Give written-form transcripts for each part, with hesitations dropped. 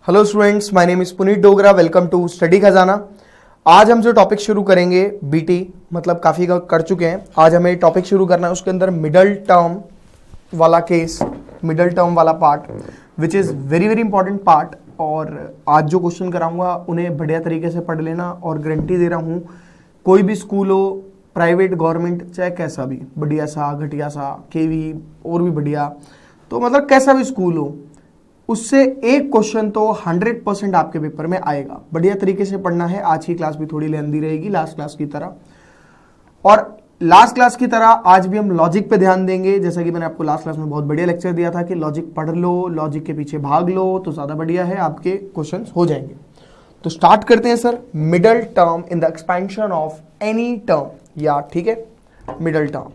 Hello students, my name is Puneet Dogra. Welcome to study Khazana. आज हम जो टॉपिक शुरू करेंगे बीटी मतलब काफ़ी कर चुके हैं। आज हमें टॉपिक शुरू करना है, उसके अंदर मिडल टर्म वाला केस, मिडल टर्म वाला part which is very very important part. और आज जो क्वेश्चन कराऊंगा उन्हें बढ़िया तरीके से पढ़ लेना, और गारंटी दे रहा हूँ कोई भी स्कूल हो, प्राइवेट गवर्नमेंट, चाहे कैसा भी, बढ़िया सा घटिया सा केवी और भी बढ़िया, तो मतलब कैसा भी स्कूल हो, उससे एक क्वेश्चन तो 100% आपके पेपर में आएगा। बढ़िया तरीके से पढ़ना है। आज की क्लास भी थोड़ी लेंदी रहेगी लास्ट क्लास की तरह, और लास्ट क्लास की तरह आज भी हम लॉजिक पे ध्यान देंगे। जैसा कि मैंने आपको लास्ट क्लास में बहुत बढ़िया लेक्चर दिया था कि लॉजिक पढ़ लो, लॉजिक के पीछे भाग लो तो ज्यादा बढ़िया है, आपके क्वेश्चंस हो जाएंगे। तो स्टार्ट करते हैं sir. Middle term in the expansion of any term, या ठीक है, मिडल टर्म।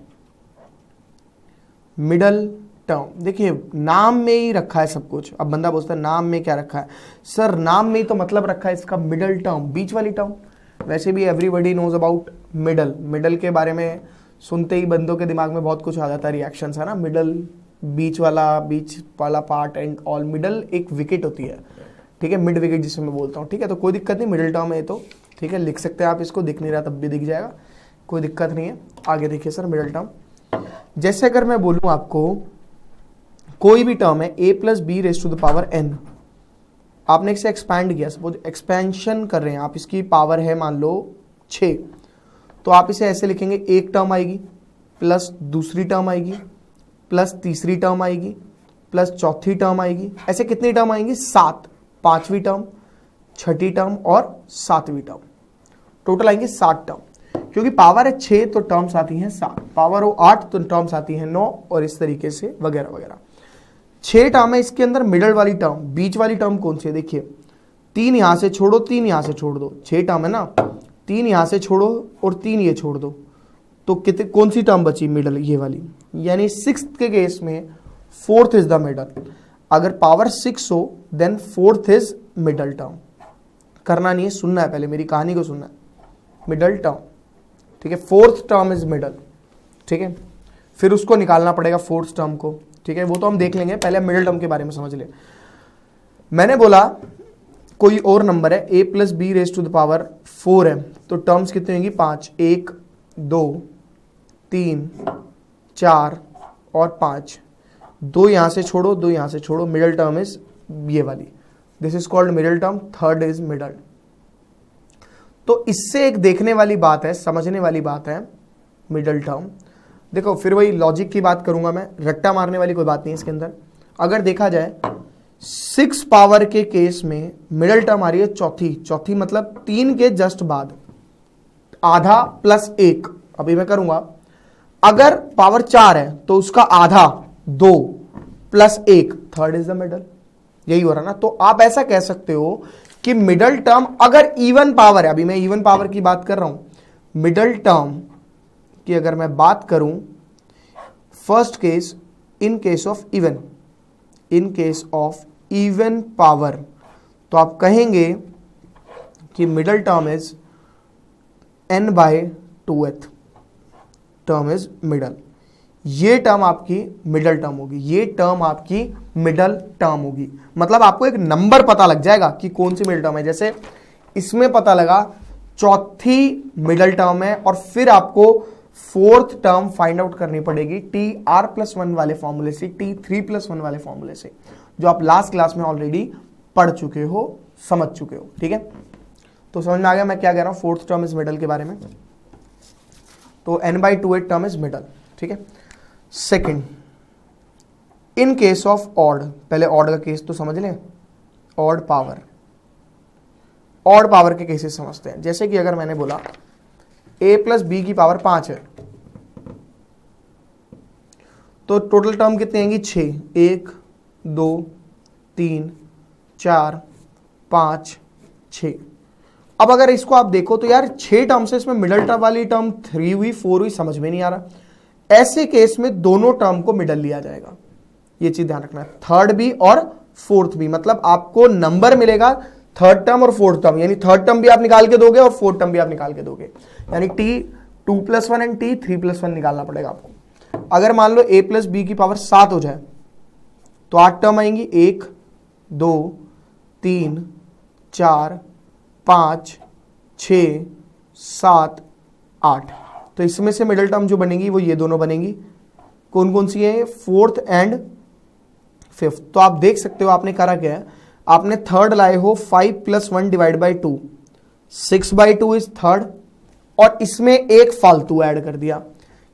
मिडल टर्म देखिए, नाम में ही रखा है सब कुछ। अब बंदा पूछता है नाम में क्या रखा है सर? नाम में ही तो मतलब रखा है इसका मिडल टर्म, बीच वाली टर्म। वैसे भी everybody knows about middle. Middle के बारे में सुनते ही बंदों के दिमाग में बहुत कुछ आ जाता है, रिएक्शंस है ना। मिडल, बीच वाला पार्ट एंड ऑल। मिडल एक विकेट होती है, ठीक है, मिड विकेट जिसे मैं बोलता हूँ, ठीक है। तो कोई दिक्कत नहीं, मिडल टर्म है तो ठीक है, लिख सकते हैं आप इसको। दिख नहीं रहा तब भी दिख जाएगा, कोई दिक्कत नहीं है। आगे देखिए सर, मिडल टर्म जैसे अगर मैं बोलूँ आपको कोई भी टर्म है a plus B raise to the power n, आपने इसे एक्सपैंड किया, सपोज एक्सपेंशन कर रहे हैं आप, इसकी पावर है मान लो 6, तो आप इसे ऐसे लिखेंगे, एक टर्म आएगी प्लस दूसरी टर्म आएगी प्लस तीसरी टर्म आएगी प्लस चौथी टर्म आएगी। ऐसे कितनी टर्म आएंगी? 7। पांचवी टर्म, छठी टर्म और सातवीं टर्म, टोटल आएंगे 7 टर्म। क्योंकि पावर है 6 तो टर्म्स आती हैं 7, पावर हो 8 तो टर्म्स आती हैं 9, और इस तरीके से वगैरह वगैरह। 6 टर्म है इसके अंदर। मिडल वाली टर्म, बीच वाली टर्म कौन सी है? देखिए, 3 यहां से छोड़ो, 3 यहां से छोड़ दो। 6 टर्म है ना, 3 यहां से छोड़ो और 3 ये छोड़ दो, तो कितने, कौन सी टर्म बची? मिडल, ये वाली। यानी 6th के केस में 4th इज द मिडल। अगर पावर 6 हो then 4th is middle term. करना नहीं है, सुनना है, पहले मेरी कहानी को सुनना है। मिडल टर्म, ठीक है, 4th टर्म इज मिडल, ठीक है। फिर उसको निकालना पड़ेगा 4th टर्म को, ठीक है, वो तो हम देख लेंगे, पहले मिडल टर्म के बारे में समझ ले। मैंने बोला कोई और नंबर है a plus B raise to the power 4 है, तो टर्म्स कितनी होंगी? 5। 1 2 3 4 और 5। 2 यहां से छोड़ो, 2 यहां से छोड़ो, मिडल टर्म इज ये वाली, this is called middle term. 3rd is middle. तो इससे एक देखने वाली बात है, समझने वाली बात है मिडल टर्म। देखो, फिर वही लॉजिक की बात करूंगा मैं, रट्टा मारने वाली कोई बात नहीं इसके अंदर। अगर देखा जाए 6 पावर के केस में मिडल टर्म आ रही है चौथी मतलब 3 के जस्ट बाद, आधा प्लस 1। अभी मैं करूंगा, अगर पावर 4 है तो उसका आधा 2 plus 1, 3rd is the middle. यही हो रहा ना। तो आप ऐसा कह सकते हो कि मिडल टर्म अगर इवन पावर है, अभी मैं इवन पावर की बात कर रहा हूं, मिडल टर्म कि अगर मैं बात करूं first case, in case of even power, तो आप कहेंगे कि middle term is n/2th term is middle. ये टर्म आपकी मिडल टर्म होगी, ये टर्म आपकी मिडल टर्म होगी। मतलब आपको एक नंबर पता लग जाएगा कि कौन सी मिडल टर्म है। जैसे इसमें पता लगा चौथी मिडल टर्म है, और फिर आपको 4th टर्म फाइंड आउट करनी पड़ेगी TR+1 वाले फॉर्मूले से, T3+1 वाले फॉर्मूले से, जो आप लास्ट क्लास में ऑलरेडी पढ़ चुके हो, समझ चुके हो, ठीक है। तो समझ में आ गया मैं क्या कह रहा हूं 4th टर्म इज मिडल के बारे में। तो n/2th टर्म इज मिडल, ठीक है। Second, in case of odd, पहले ऑड का केस तो समझ लें। ऑड पावर के केसेस समझते हैं। जैसे कि अगर मैंने बोला a प्लस बी की पावर 5 है, तो टोटल टर्म कितने आएंगी? 6। 1 2 3 4 5 6। अब अगर इसको आप देखो तो यार 6 टर्म से इसमें मिडल टर्म वाली टर्म 3 हुई, 4 हुई, समझ में नहीं आ रहा। ऐसे केस में दोनों टर्म को मिडल लिया जाएगा, ये चीज ध्यान रखना है। 3rd भी और 4th भी, मतलब आपको नंबर मिलेगा 3rd टर्म और 4th टर्म, यानी 3rd टर्म भी आप निकाल के दोगे और 4th टर्म भी आप निकाल के दोगे। यानी T2+1 एंड T3+1 निकालना पड़ेगा आपको। अगर मान लो a प्लस बी की पावर 7 हो जाए तो 8 टर्म आएंगी, 1 2 3 4 5 6 7 8। तो इसमें से मिडिल टर्म जो बनेगी वो ये दोनों बनेंगी। कौन कौन सी है? Fourth and fifth. तो आप देख सकते हो आपने करा क्या है, आपने थर्ड लाए हो 5 + 1 डिवाइड बाई 2, 6/2 इज थर्ड, और इसमें एक फालतू ऐड कर दिया,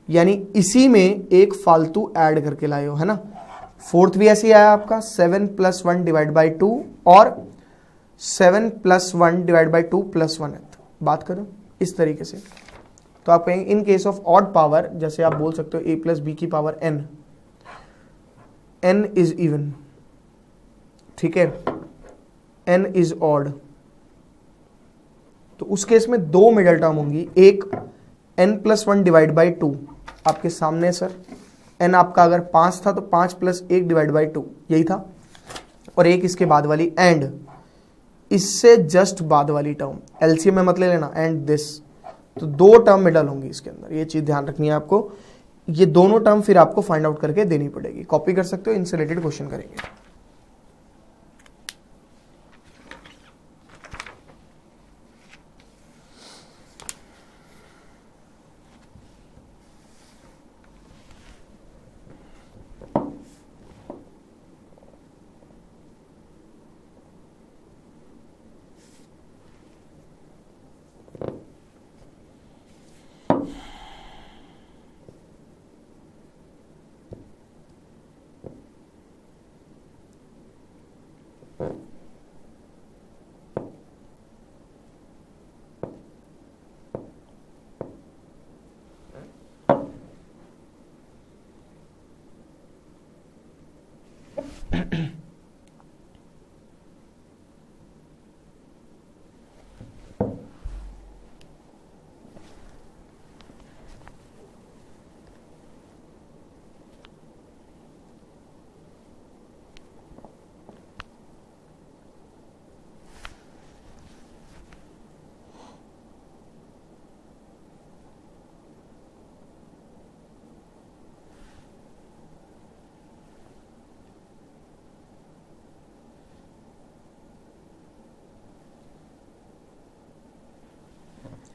यानी इसी में एक फालतू ऐड करके लाए हो, है ना। फोर्थ भी ऐसे ही आया आपका 7 + 1 डिवाइड बाई 2 और 7 + 1 डिवाइड बाई 2 + 1। बात करो इस तरीके से, तो आप कहेंगे in case of odd power, जैसे आप बोल सकते हो a + b की पावर n इज इवन, ठीक है, n इज ऑड। तो उस केस में दो मिडल टर्म होंगी, एक n + 1 डिवाइड बाई 2 आपके सामने सर, n आपका अगर 5 था तो 5 + 1 डिवाइड बाई 2 यही था, और एक इसके बाद वाली एंड इससे जस्ट बाद वाली टर्म, एलसीएम में मत ले लेना, एंड दिस। तो दो टर्म मिडल होंगी इसके अंदर, ये चीज ध्यान रखनी है आपको। ये दोनों टर्म फिर आपको फाइंड आउट करके देनी पड़ेगी, कॉपी कर सकते हो, इनसे रिलेटेड क्वेश्चन करेंगे।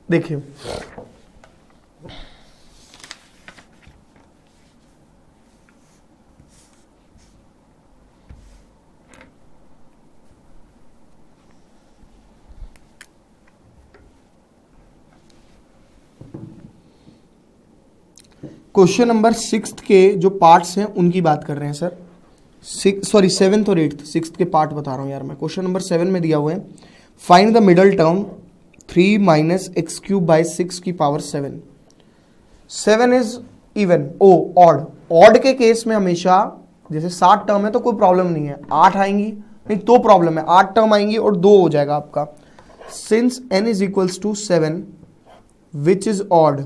देखिए क्वेश्चन नंबर 6 के जो पार्ट्स हैं उनकी बात कर रहे हैं सर। 7th और 8th, 6th के पार्ट बता रहा हूं यार मैं। क्वेश्चन नंबर 7 में दिया हुआ है find the middle term 3 - x³ by 6 की power 7। 7 is even, odd. Odd के केस में हमेशा जैसे 7 टर्म है तो कोई प्रॉब्लम नहीं है, 8 आएंगी नहीं तो प्रॉब्लम है, 8 टर्म आएंगी और 2 हो जाएगा आपका। Since n is equals to 7 which is odd,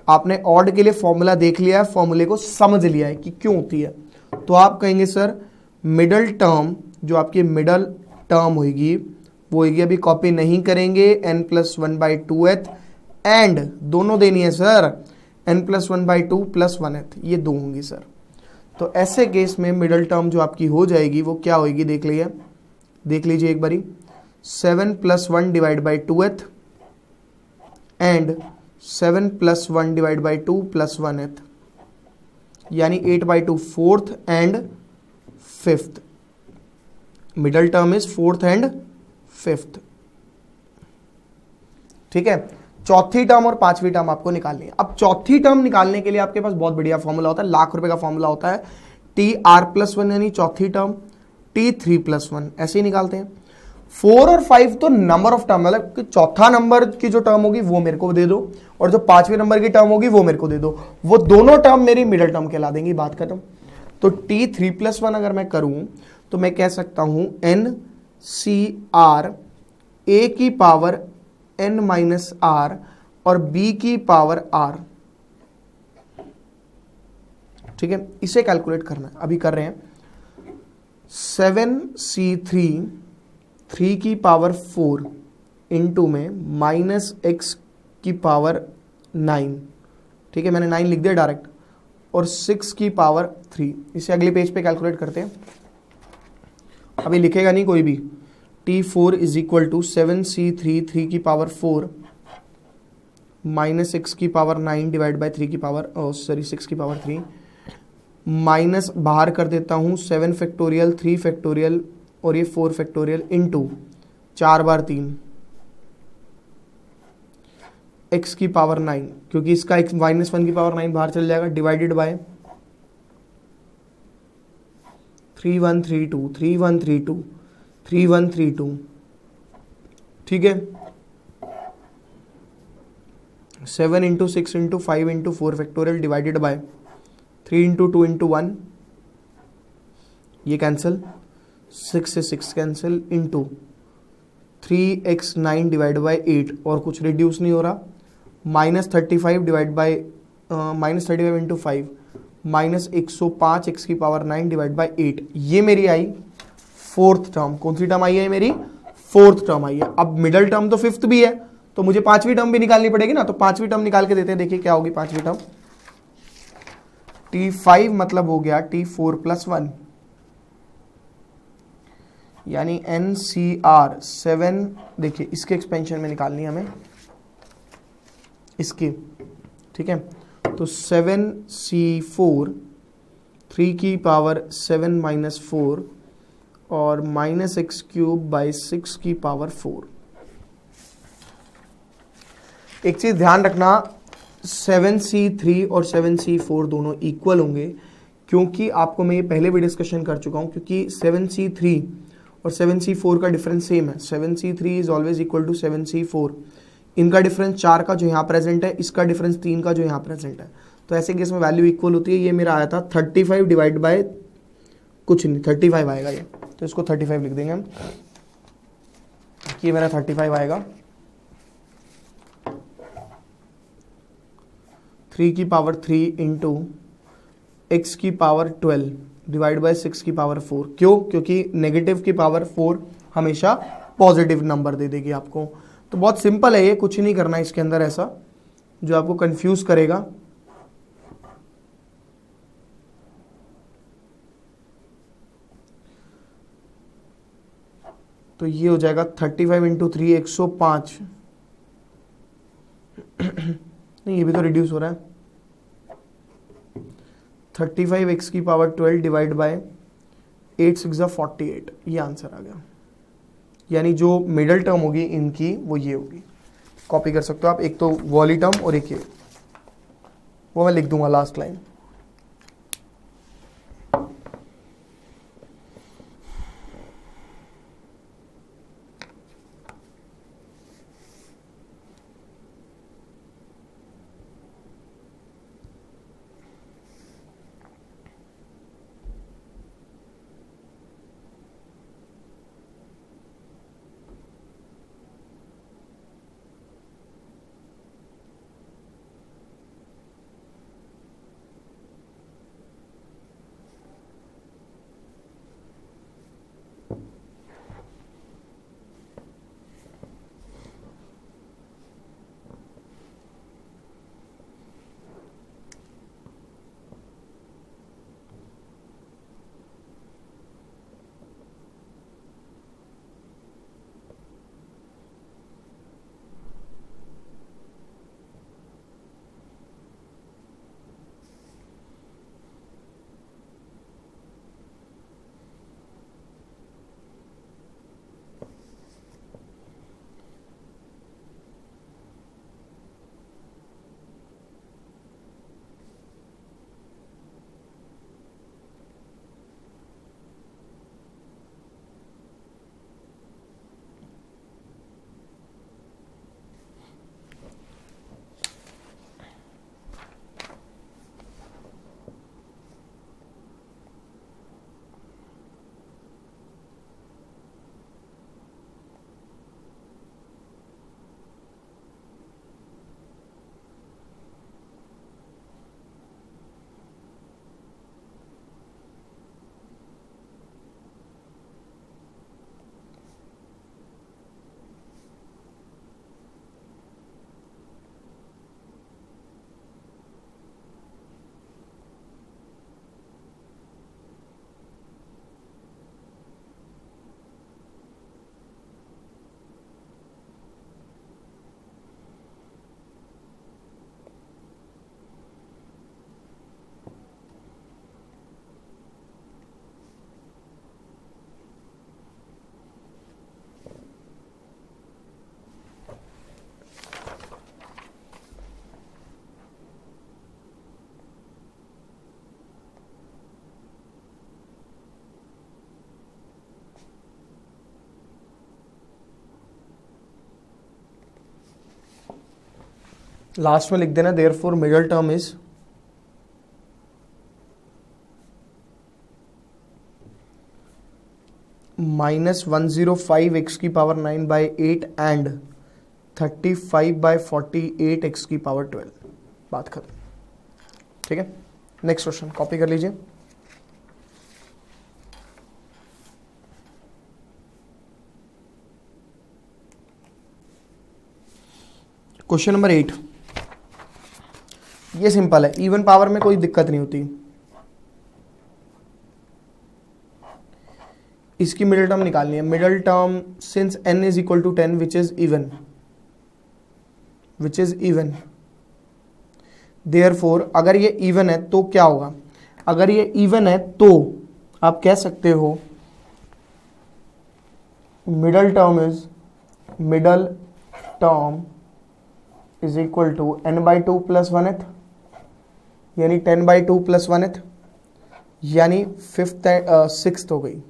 आपने ऑड के लिए फॉर्मूला देख लिया है, फॉर्मूले को समझ लिया है कि क्यों होती है, तो आप कहेंगे सर मिडल टर्म, जो आपकी मिडल टर्म होगी वो होगी, अभी कॉपी नहीं करेंगे, n + 1/2th एंड दोनों देनी है सर, n + 1/2 + 1th, ये दो होंगी सर। तो ऐसे केस में मिडल टर्म जो आपकी हो जाएगी वो क्या होगी, देख लीजिए एक बारी, 7 + 1 divide by 2th and 7 + 1 divide by 2 + 1th, यानी 8/2 4th and 5th। Middle term is 4th and 5th, ठीक है। चौथी टर्म और पांचवी टर्म आपको निकालनी है। अब चौथी टर्म निकालने के लिए आपके पास बहुत बढ़िया फॉर्मूला होता है, लाख रुपए का फॉर्मूला होता है, TR+1 यानी चौथी टर्म, T3+1, ऐसे ही निकालते हैं। 4 और 5 तो नंबर ऑफ टर्म, मतलब कि चौथा नंबर की जो टर्म होगी वो मेरे को दे दो, और जो पांचवें नंबर की टर्म होगी वो मेरे को दे दो, वो दोनों टर्म मेरी मिडल टर्म कहला देंगी, बात खत्म। तो T3+1 अगर मैं करूं तो मैं कह सकता हूं NCR A की पावर n - r और b की पावर r, ठीक है। इसे कैलकुलेट करना है, अभी कर रहे हैं। 7C3 3 की पावर 4 इंटू में -x की पावर 9, ठीक है, मैंने 9 लिख दिया डायरेक्ट, और 6 की पावर 3। इसे अगले पेज पे कैलकुलेट करते हैं, अभी लिखेगा नहीं कोई भी, T4 is equal to 7C3 3 की पावर 4 माइनस 6 की पावर 9 डिवाइड बाई 3 की पावर 6 की पावर 3 माइनस बाहर कर देता हूँ 7 फैक्टोरियल 3 फैक्टोरियल और ये 4 फैक्टोरियल इनटू 4 बार 3 x की पावर 9, क्योंकि इसका x -1 की पावर 9 बाहर चल जाएगा, डिवाइडेड बाय 3132 3132 3132, ठीक है। 7 into 6 into 5 into 4 factorial divided bye 3 into 2 into 1, ये कैंसिल, 6 से 6 cancel, into 3x9 divide by 8 और कुछ रिड्यूस नहीं हो रहा, -35 डिवाइड बाई -35 इंटू 5 -105 x की पावर 9 डिवाइड बाई 8, ये मेरी आई फोर्थ टर्म। कौन सी टर्म आई है मेरी? फोर्थ टर्म आई है। अब मिडल टर्म तो फिफ्थ भी है, तो मुझे पांचवी टर्म भी निकालनी पड़ेगी ना, तो पांचवी टर्म निकाल के देते हैं। देखिए क्या होगी पांचवी टर्म, T5 मतलब हो गया T4 + 1, यानी NCR 7। देखिए इसके एक्सपेंशन में निकालनी है हमें इसकी, ठीक है। तो 7C4 3 की पावर 7 - 4 और -x³ बाई 6 की पावर 4। एक चीज ध्यान रखना, 7C3 और 7C4 दोनों इक्वल होंगे, क्योंकि आपको मैं ये पहले भी डिस्कशन कर चुका हूं, क्योंकि 7C3 और 7C4 का डिफरेंस सेम है। 7C3 is always equal to 7C4। इनका डिफरेंस 4 का जो यहाँ प्रेजेंट है, इसका डिफरेंस 3 का जो यहाँ प्रेजेंट है, तो ऐसे केस में वैल्यू इक्वल होती है। ये मेरा आया था 35 डिवाइड बाय कुछ नहीं, 35 आएगा ये, तो इसको 35 लिख देंगे हम, ये मेरा 35 आएगा। 3 की पावर 3 इंटू x की पावर 12 डिवाइड बाय 6 की पावर 4। क्यों? क्योंकि नेगेटिव की पावर 4 हमेशा पॉजिटिव नंबर दे देगी आपको। तो बहुत सिंपल है ये, कुछ नहीं करना इसके अंदर ऐसा जो आपको कंफ्यूज करेगा। तो ये हो जाएगा 35 इंटू 3 105 नहीं, ये भी तो रिड्यूस हो रहा है। 35x की पावर 12 डिवाइड बाय 8 6 48, ये आंसर आ गया। यानी जो मिडल टर्म होगी इनकी वो ये होगी। कॉपी कर सकते हो आप, एक तो वॉली टर्म और एक ये, वो मैं लिख दूंगा लास्ट लाइन। लास्ट में लिख देना therefore middle term is -105 x की पावर 9/8 एंड 35/48 x की पावर 12। बात खत्म। ठीक है, नेक्स्ट क्वेश्चन कॉपी कर लीजिए। क्वेश्चन नंबर 8, ये सिंपल है, इवन पावर में कोई दिक्कत नहीं होती। इसकी मिडिल टर्म निकालनी है। Middle term since n is equal to 10 which is even, therefore अगर ये इवन है तो क्या होगा? अगर ये इवन है तो आप कह सकते हो middle term is equal to n/2 plus 1th, यानी 10/2 प्लस 1th, यानी 6th हो गई।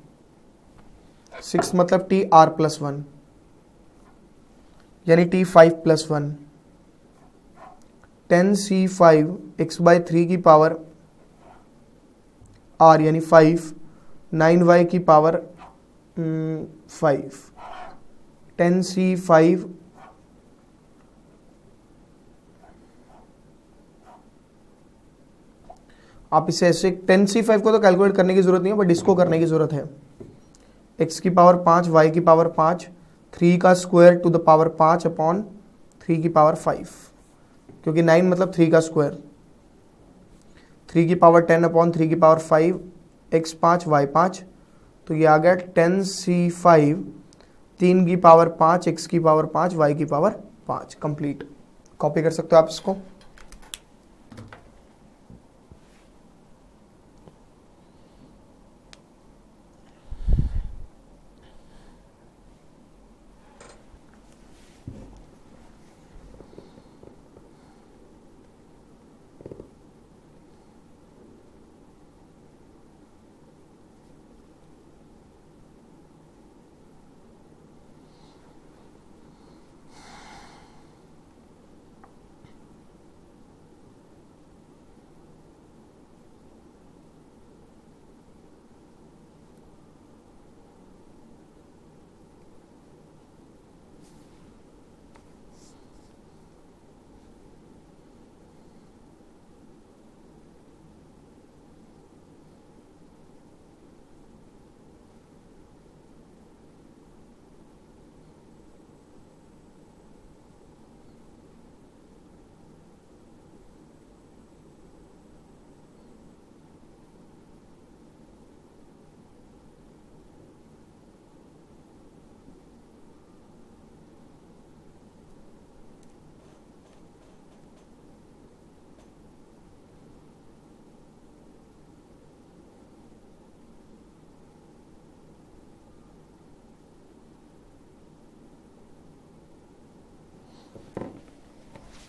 6 मतलब TR+1, यानी T5 + 1, 10C5 x/3 की पावर R यानी 5, 9y की पावर 5, 10C5 आप इसे ऐसे 10C5 को तो कैलकुलेट करने की जरूरत नहीं है, बट इसको करने की जरूरत है। x की पावर 5, y की पावर 5, 3 का square to the power 5 upon 3 की पावर 5, क्योंकि 9 मतलब 3 का स्क्वायर, 3 की पावर 10 अपॉन 3 की पावर 5, x 5 y 5, तो ये आ गया 10C5 3 की पावर 5, x की पावर 5, y की पावर 5। कंप्लीट। कॉपी कर सकते हो आप इसको।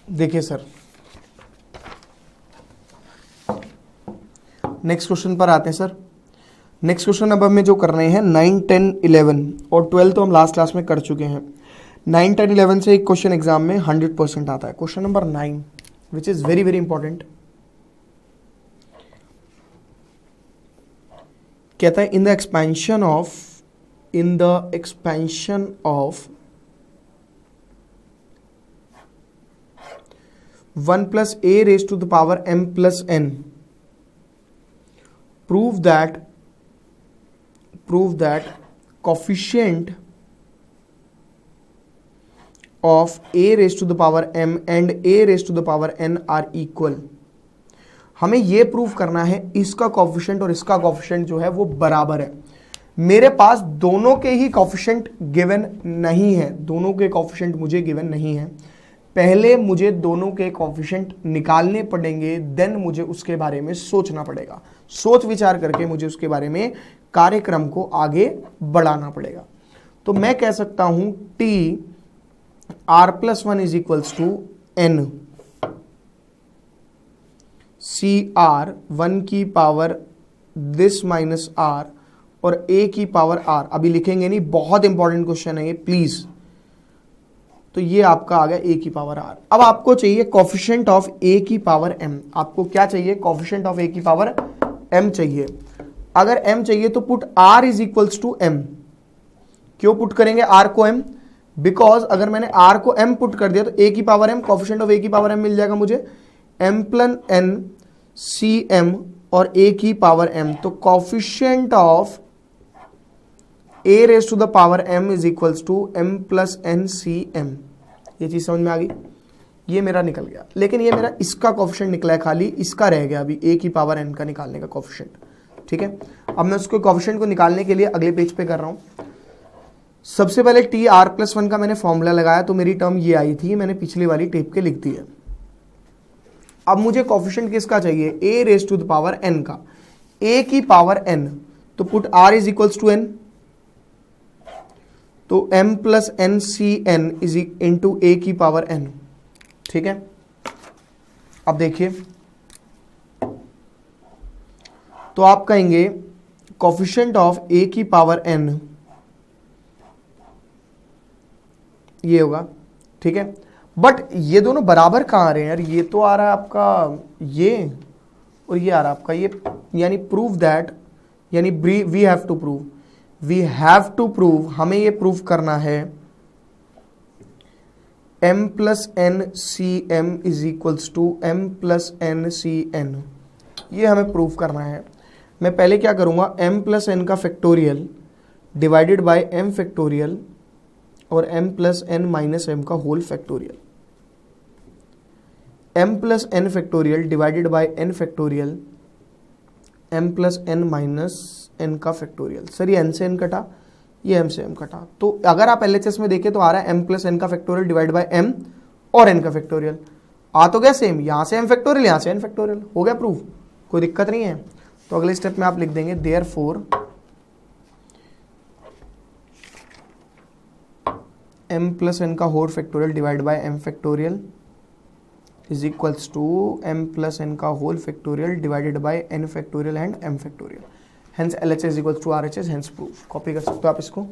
देखिए सर, नेक्स्ट क्वेश्चन पर आते हैं सर। नेक्स्ट क्वेश्चन अब हमें जो कर रहे हैं 9, 10, 11 और 12 तो हम लास्ट क्लास में कर चुके हैं। 9, 10, 11 से एक क्वेश्चन एग्जाम में 100% आता है। Question number 9 which is very very important, कहता है इन the expansion of 1 plus a raised to the power m plus n, prove that coefficient of a raised to the power m and a raised to the power n are equal। हमें ये prove करना है इसका coefficient और इसका coefficient जो है वो बराबर है। मेरे पास दोनों के ही कोफिशिएंट गिवन नहीं है, दोनों के कोफिशिएंट मुझे गिवन नहीं है। पहले मुझे दोनों के कोफिशिएंट निकालने पड़ेंगे, देन मुझे उसके बारे में सोचना पड़ेगा। सोच विचार करके मुझे उसके बारे में कार्यक्रम को आगे बढ़ाना पड़ेगा। तो मैं कह सकता हूं t r+1 is equals to n CR 1 की पावर दिस माइनस r और a की पावर r। अभी लिखेंगे नहीं, बहुत इंपॉर्टेंट क्वेश्चन है ये, प्लीज तो ये आपका आ गया a की पावर r। अब आपको चाहिए कोफिशिएंट ऑफ a की पावर m। आपको क्या चाहिए? कोफिशिएंट ऑफ a की पावर m चाहिए। अगर m चाहिए तो put r is equals to m। क्यों पुट करेंगे r को m? बिकॉज अगर मैंने r को m पुट कर दिया तो a की power m, coefficient of a की पावर m मिल जाएगा मुझे m plus n C m और a की पावर m। तो coefficient of a raise to the power m is equals to m plus n C m। ये चीज समझ में आ गई? ये मेरा निकल गया, लेकिन ये मेरा इसका कोफिशिएंट निकला है, खाली इसका रह गया अभी a की पावर n का निकालने का कोफिशिएंट। ठीक है, अब मैं उसको कोफिशिएंट को निकालने के लिए अगले पेज पे कर रहा हूं। सबसे पहले टी आर प्लस 1 का मैंने फॉर्मूला लगाया तो मेरी टर्म ये आई थी, मैंने पिछली वाली टेप के लिख दी है। अब मुझे कोफिशिएंट किसका चाहिए? a raise to the power n का, a की पावर n। तो put r is equals to n, तो m plus n C n is into a की पावर n। ठीक है, अब देखिए, तो आप कहेंगे कोफिशिएंट ऑफ a की पावर n ये होगा। ठीक है, बट ये दोनों बराबर कहाँ आ रहे हैं यार? ये तो आ रहा है आपका ये, और ये आ रहा है आपका ये, यानी प्रूव दैट, यानी वी हैव टू प्रूव, हमें ये प्रूव करना है m plus N C M is equals to m plus N C N. ये हमें प्रूव करना है। मैं पहले क्या करूंगा, m प्लस एन का factorial divided by m factorial और m plus n minus m का whole factorial. m plus n factorial divided by n factorial m plus n minus n का फैक्टोरियल। सर ये n से n कटा, ये m से m कटा, तो अगर आप LHS में देखें तो आ रहा है m प्लस एन का फैक्टोरियल डिवाइड बाय m और n का फैक्टोरियल। आ तो गया सेम, यहाँ से m फैक्टोरियल, यहाँ से n फैक्टोरियल, हो गया प्रूफ, कोई दिक्कत नहीं है। तो अगले स्टेप में आप लिख देंगे देयरफॉर m प्लस एन का whole factorial divide by m factorial is equals to m plus n का whole factorial divided by n factorial and m factorial. Hence LHS is equals to RHS, hence proof. Copy कर सकते हो आप इसको।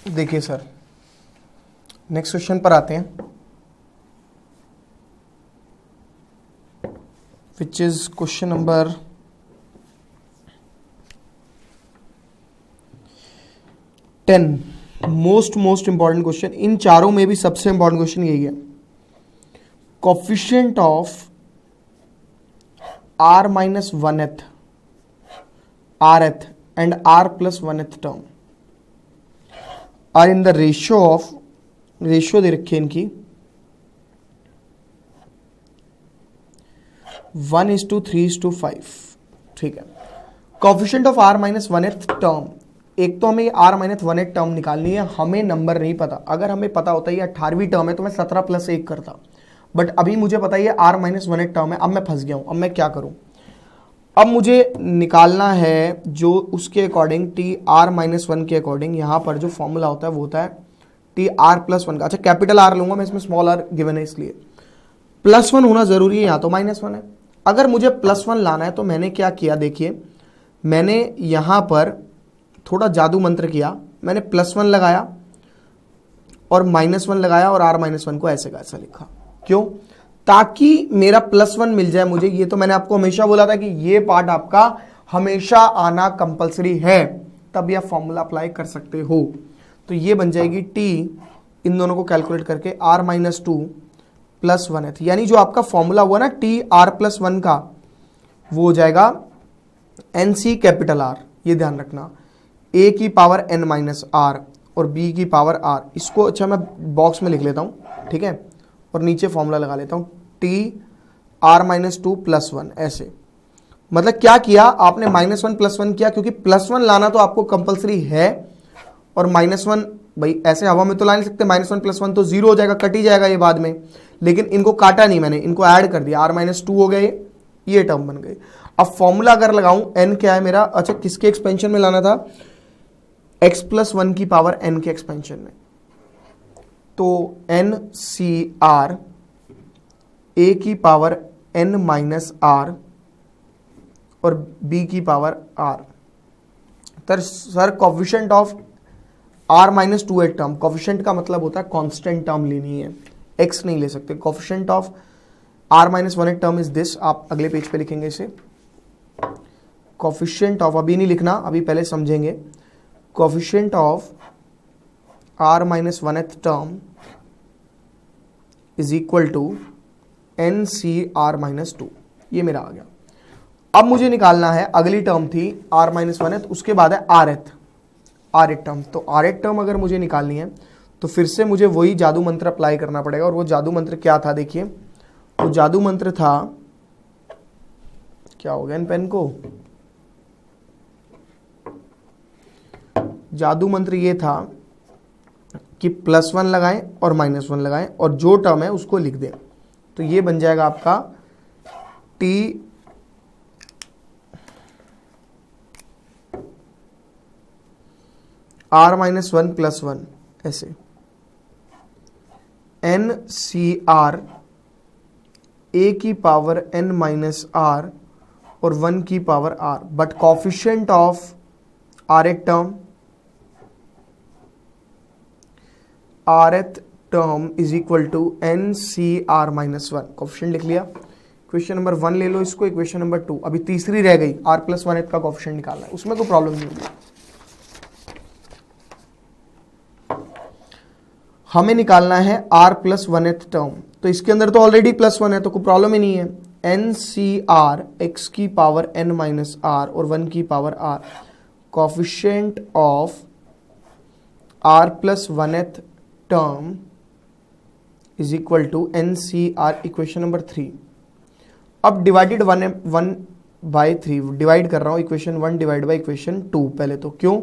देखिए sir, next question पर आते हैं, which is question number 10। Most important question, इन चारों में भी सबसे इंपॉर्टेंट क्वेश्चन यही है। Coefficient of r minus 1th, rth and r plus 1th term are in the ratio of, ratio दे रखी है इनकी 1:3:5। ठीक है, coefficient of r minus 1th term, एक तो हमें r minus 1th टर्म निकालनी है, हमें नंबर नहीं पता। अगर हमें पता होता है ये 18वीं टर्म है तो मैं 17 + 1 करता, बट अभी मुझे पता है ये r minus 1th टर्म है। अब मैं फंस गया हूं, अब मैं क्या करूं? अब मुझे निकालना है जो उसके अकॉर्डिंग टी r minus 1 के अकॉर्डिंग, यहां पर जो फॉर्मूला होता है वो होता है टी r plus 1 का। अच्छा, कैपिटल R लूंगा मैं, इसमें स्मॉल r गिवन है इसलिए +1 होना जरूरी है, यहाँ तो -1 है। अगर मुझे +1 लाना है तो मैंने क्या किया, देखिए मैंने यहां पर थोड़ा जादू मंत्र किया, मैंने +1 लगाया और -1 लगाया और r minus 1 को ऐसे का ऐसा लिखा। क्यों? ताकि मेरा +1 मिल जाए मुझे। ये तो मैंने आपको हमेशा बोला था कि ये पार्ट आपका हमेशा आना कंपलसरी है, तब यह फॉर्मूला अप्लाई कर सकते हो। तो ये बन जाएगी टी, इन दोनों को कैलकुलेट करके r minus 2 + 1th, यानी जो आपका फॉर्मूला हुआ ना टी r plus 1 का, वो हो जाएगा NC कैपिटल R। ये ध्यान रखना, a की पावर n minus r और b की पावर r। इसको अच्छा मैं बॉक्स में लिख लेता हूं, ठीक है, और नीचे फॉर्मूला लगा लेता हूं टी r minus 2 + 1। ऐसे मतलब क्या किया आपने, -1 + 1 किया, क्योंकि +1 लाना तो आपको कंपलसरी है, और -1 भाई ऐसे हवा में तो ला नहीं सकते, -1 + 1 तो 0 हो जाएगा, कट ही जाएगा ये बाद में। लेकिन इनको काटा नहीं मैंने, इनको ऐड कर दिया, r minus 2 हो गए, ये टर्म बन गई। अब फॉर्मूला अगर लगाऊं, n क्या है मेरा, अच्छा किसके एक्सपेंशन में लाना था, x + 1 की पावर n के एक्सपेंशन में, तो NCR a की पावर n minus r और b की पावर r। तर sir coefficient of r minus 2th term, coefficient का मतलब होता है कांस्टेंट टर्म लेनी है, x नहीं ले सकते। Coefficient of r minus 1th term is this, आप अगले पेज पे लिखेंगे इसे। कोफिशिएंट ऑफ, अभी नहीं लिखना, अभी पहले समझेंगे। Coefficient of r minus 1th term is equal to NCR minus 2। ये मेरा आ गया। अब मुझे निकालना है, अगली टर्म थी r minus 1th, उसके बाद है rth टर्म। तो rth टर्म अगर मुझे निकालनी है तो फिर से मुझे वही जादू मंत्र अप्लाई करना पड़ेगा। और वो जादू मंत्र क्या था, देखिए वो जादू मंत्र था, क्या हो गया इन पेन को, जादू मंत्र ये था कि +1 लगाएं और -1 लगाएं और जो टर्म है उसको लिख दें। तो ये बन जाएगा आपका टी r minus 1 + 1 ऐसे, NCR a की पावर n minus r और 1 की power r, but coefficient of rth term is equal to NCR minus 1। Coefficient लिख लिया। क्वेश्चन नंबर 1 ले लो इसको, इक्वेशन नंबर 2, अभी तीसरी रह गई, r plus 1th का कोफिशिएंट निकालना है, उसमें कोई प्रॉब्लम नहीं होगी। हमें निकालना है r plus 1th टर्म, तो इसके अंदर तो ऑलरेडी +1 है तो कोई प्रॉब्लम ही नहीं है। NCR x की पावर n minus r और 1 की power r, coefficient of r plus 1th term is equal to NCR, equation number 3। अब डिवाइडेड 1/3 डिवाइड कर रहा हूं, इक्वेशन 1 डिवाइड बाई इक्वेशन 2 पहले तो। क्यों?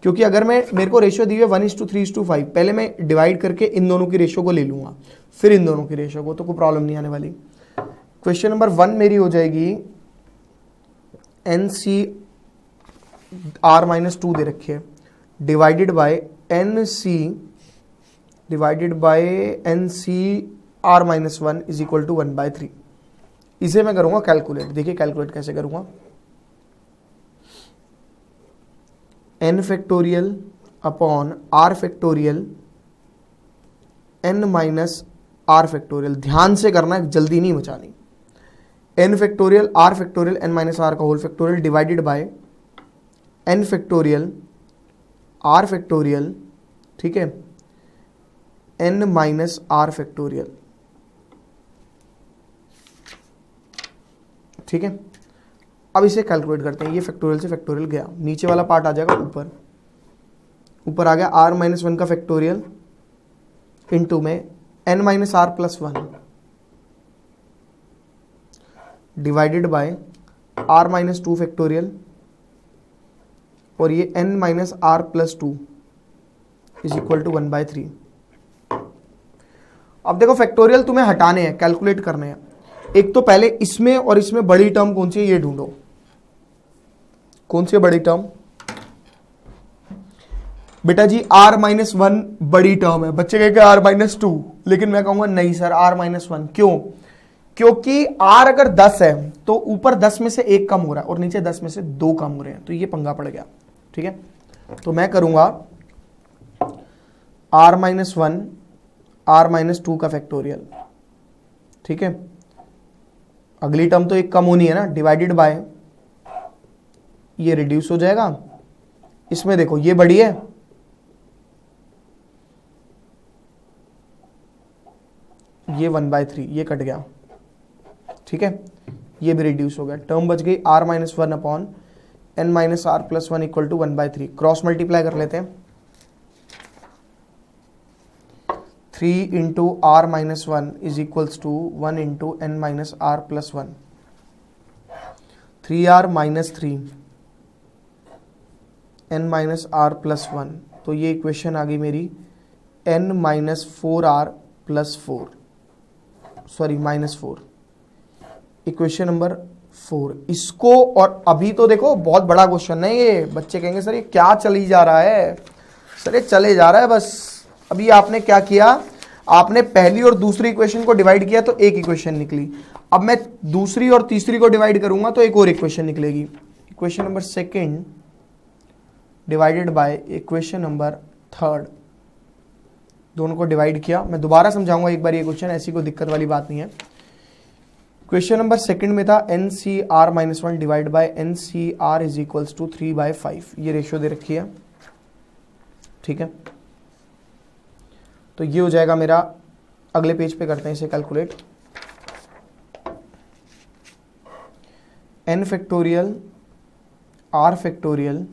क्योंकि अगर मेरे को रेशियो दी है 1:3:5, पहले मैं डिवाइड करके इन दोनों की रेशियो को ले लूंगा, फिर इन दोनों की रेशियो को, तो कोई प्रॉब्लम नहीं आने वाली। क्वेश्चन नंबर 1 मेरी हो जाएगी NCR minus 2 दे रखी है, divided by NCR minus 1 is equal to 1/3। इसे मैं करूंगा कैलकुलेट, देखिए कैलकुलेट कैसे करूंगा। n factorial upon r factorial N minus are factorial. ध्यान से करना है, जल्दी नहीं मचानी। N factorial are factorial N minus r का whole factorial divided by n factorial are factorial, ठीक है, एन माइनस आर फैक्टोरियल, ठीक है। अब इसे कैलकुलेट करते हैं। ये फैक्टोरियल से फैक्टोरियल गया, नीचे वाला पार्ट आ जाएगा ऊपर, ऊपर आ गया आर माइनस वन का फैक्टोरियल इंटू में N minus are plus one divided by R minus two factorial और ये N minus are plus two is equal to 1/3। अब देखो फैक्टोरियल तुम्हें हटाने हैं, कैलकुलेट करने हैं। एक तो पहले इसमें और इसमें बड़ी टर्म कौन सी है ये ढूंढो। कौन सी है बड़ी टर्म? बेटा जी आर माइनस वन बड़ी टर्म है। बच्चे कहेंगे आर माइनस टू, लेकिन मैं कहूंगा नहीं सर आर माइनस वन। क्यों? क्योंकि आर अगर 10 है तो ऊपर 10 में से 1 कम हो रहा है और नीचे 10 में से 2 कम हो रहे हैं, तो ये पंगा पड़ गया, ठीक है। तो मैं करूंगा R minus one R minus two का फैक्टोरियल, ठीक है। अगली टर्म तो 1 कम होनी है ना, डिवाइडेड बाय ये रिड्यूस हो जाएगा। इसमें देखो ये बड़ी है, ये 1/3 ये कट गया, ठीक है। ये भी रिड्यूस हो गया, टर्म बच गई R minus one upon N minus are plus one equal to 1/3। Cross multiply कर लेते हैं। 3 into R minus one is equals to 1 into N minus are plus one. 3r minus 3 N minus are plus one, तो ये equation आ गई मेरी N minus 4r plus 4, sorry minus 4, equation number 4। इसको और अभी तो देखो बहुत बड़ा क्वेश्चन है ये। बच्चे कहेंगे सर ये क्या चली जा रहा है? सर ये चले जा रहा है बस। अभी आपने क्या किया, आपने पहली और दूसरी इक्वेशन को डिवाइड किया तो एक इक्वेशन निकली। अब मैं दूसरी और तीसरी को डिवाइड करूंगा तो एक और इक्वेशन निकलेगी। Equation number second divided by equation number third, दोनों को डिवाइड किया। मैं दोबारा समझाऊंगा एक बार ये क्वेश्चन, ऐसी कोई दिक्कत वाली बात नहीं है। क्वेश्चन नंबर सेकंड में था N C R minus one divide by N C R is equals to 3/5। ये रेशियो दे रखी है, ठीक है। तो ये हो जाएगा मेरा, अगले पेज पे करते हैं इसे calculate. N factorial are factorial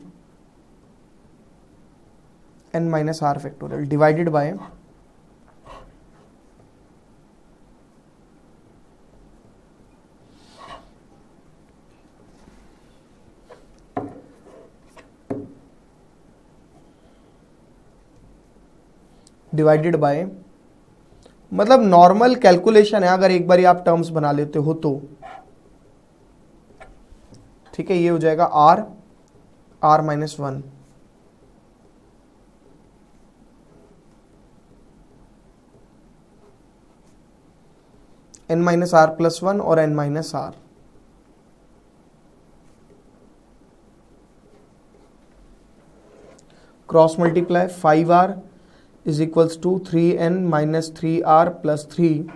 N minus are factorial divided by मतलब नॉर्मल कैलकुलेशन है, अगर एक बार आप टर्म्स बना लेते हो तो, ठीक है। ये हो जाएगा r minus one n minus are plus one और n minus r, cross multiply 5r is equals to 3n minus 3r plus 3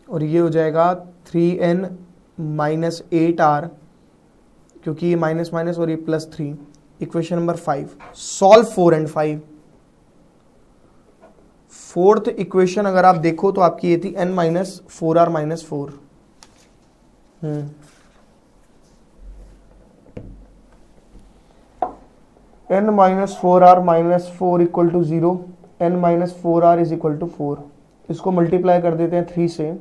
और ये हो जाएगा 3n माइनस 8r, क्योंकि ये माइनस माइनस और ये plus 3। Equation number 5 solve 4 and 5। Fourth equation अगर आप देखो तो आपकी ये थी n minus 4r minus 4। n minus 4r minus 4 equal to 0, n minus 4r is equal to 4। इसको मल्टीप्लाई कर देते हैं 3 से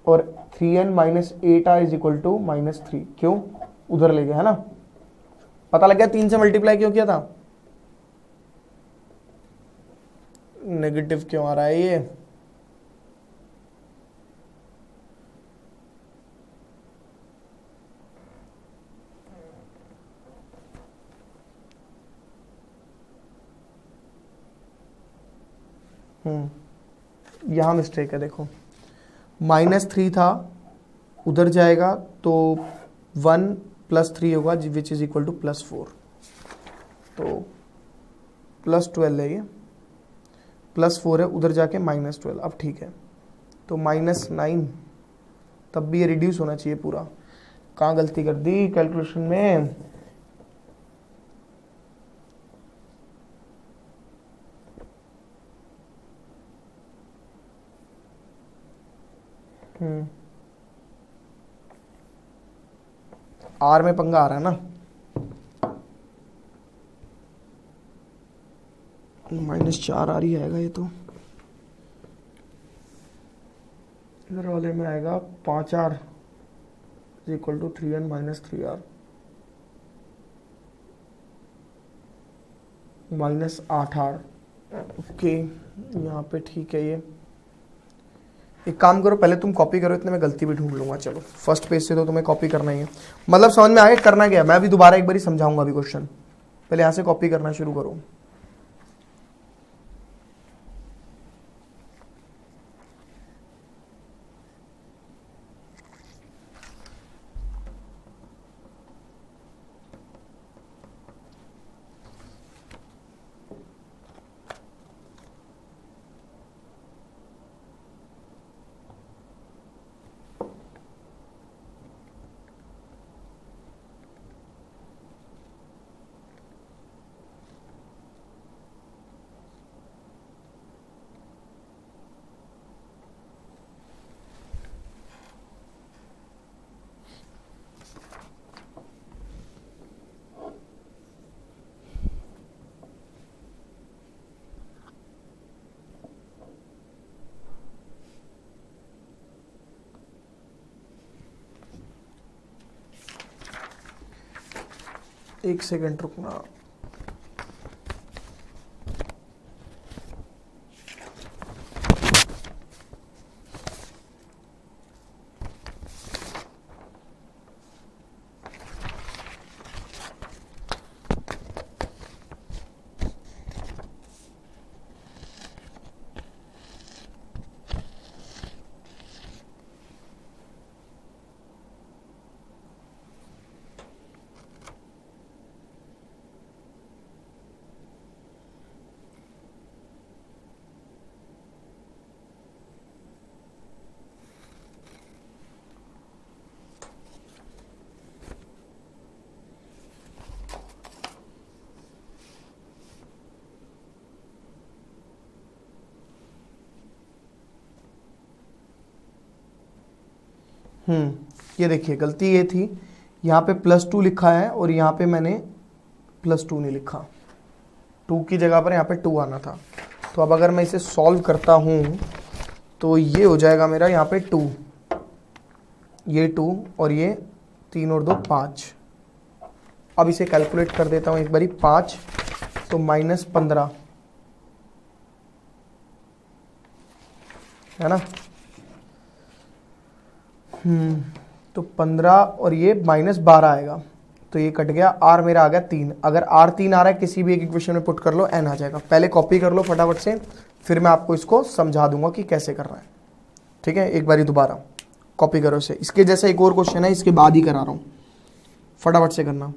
और 3n minus 8r is equal to minus 3। क्यों? उधर ले गया है ना, पता लग गया 3 से मल्टीप्लाई क्यों किया था। नेगेटिव क्यों आ रहा है ये? यहां मिस्टेक है, देखो माइनस 3 था, उधर जाएगा तो 1 +3 होगा विच इज इक्वल टू +4, तो +12 है ये, +4 है, उधर जाके -12। अब ठीक है, तो -9, तब भी ये रिड्यूस होना चाहिए पूरा। कहाँ गलती कर दी कैलकुलेशन में? आर में पंगा आ रहा है ना, -4 आ रही आएगा ये तो, इधर वाले में आएगा 5R equal to 3n - 3R -8R। Okay, यहाँ पे ठीक है। ये एक काम करो, पहले तुम कॉपी करो, इतने में गलती भी ढूंढ लूंगा। चलो फर्स्ट पेज से तो तुम्हें कॉपी करना ही है, मतलब समझ में आगे करना क्या है, मैं भी दोबारा एक बार समझाऊंगा अभी क्वेश्चन, पहले यहाँ से कॉपी करना शुरू करो। एक सेकंड रुकना। ये देखिए गलती ये थी, यहाँ पे +2 लिखा है और यहाँ पे मैंने +2 नहीं लिखा, 2 की जगह पर यहाँ पे 2 आना था। तो अब अगर मैं इसे सॉल्व करता हूँ तो ये हो जाएगा मेरा यहाँ पे 2, ये 2 और ये 3 और 2 5। अब इसे कैलकुलेट कर देता हूँ एक बारी, 5 तो -15 है ना, तो 15 और ये -12 आएगा, तो ये कट गया। R मेरा आ गया 3, अगर R 3 आ रहा है किसी भी एक इक्वेशन में पुट कर लो, n आ जाएगा। पहले कॉपी कर लो फटाफट से, फिर मैं आपको इसको समझा दूंगा कि कैसे करना है। ठीक है, एक बारी दोबारा कॉपी करो इसे, इसके जैसा एक और क्वेश्चन है, इसके बाद ही करा रहा हूँ, फटाफट से करना।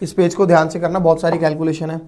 इस पेज को ध्यान से करना, बहुत सारी कैलकुलेशन है।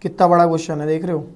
कितना बड़ा क्वेश्चन है, देख रहे हो।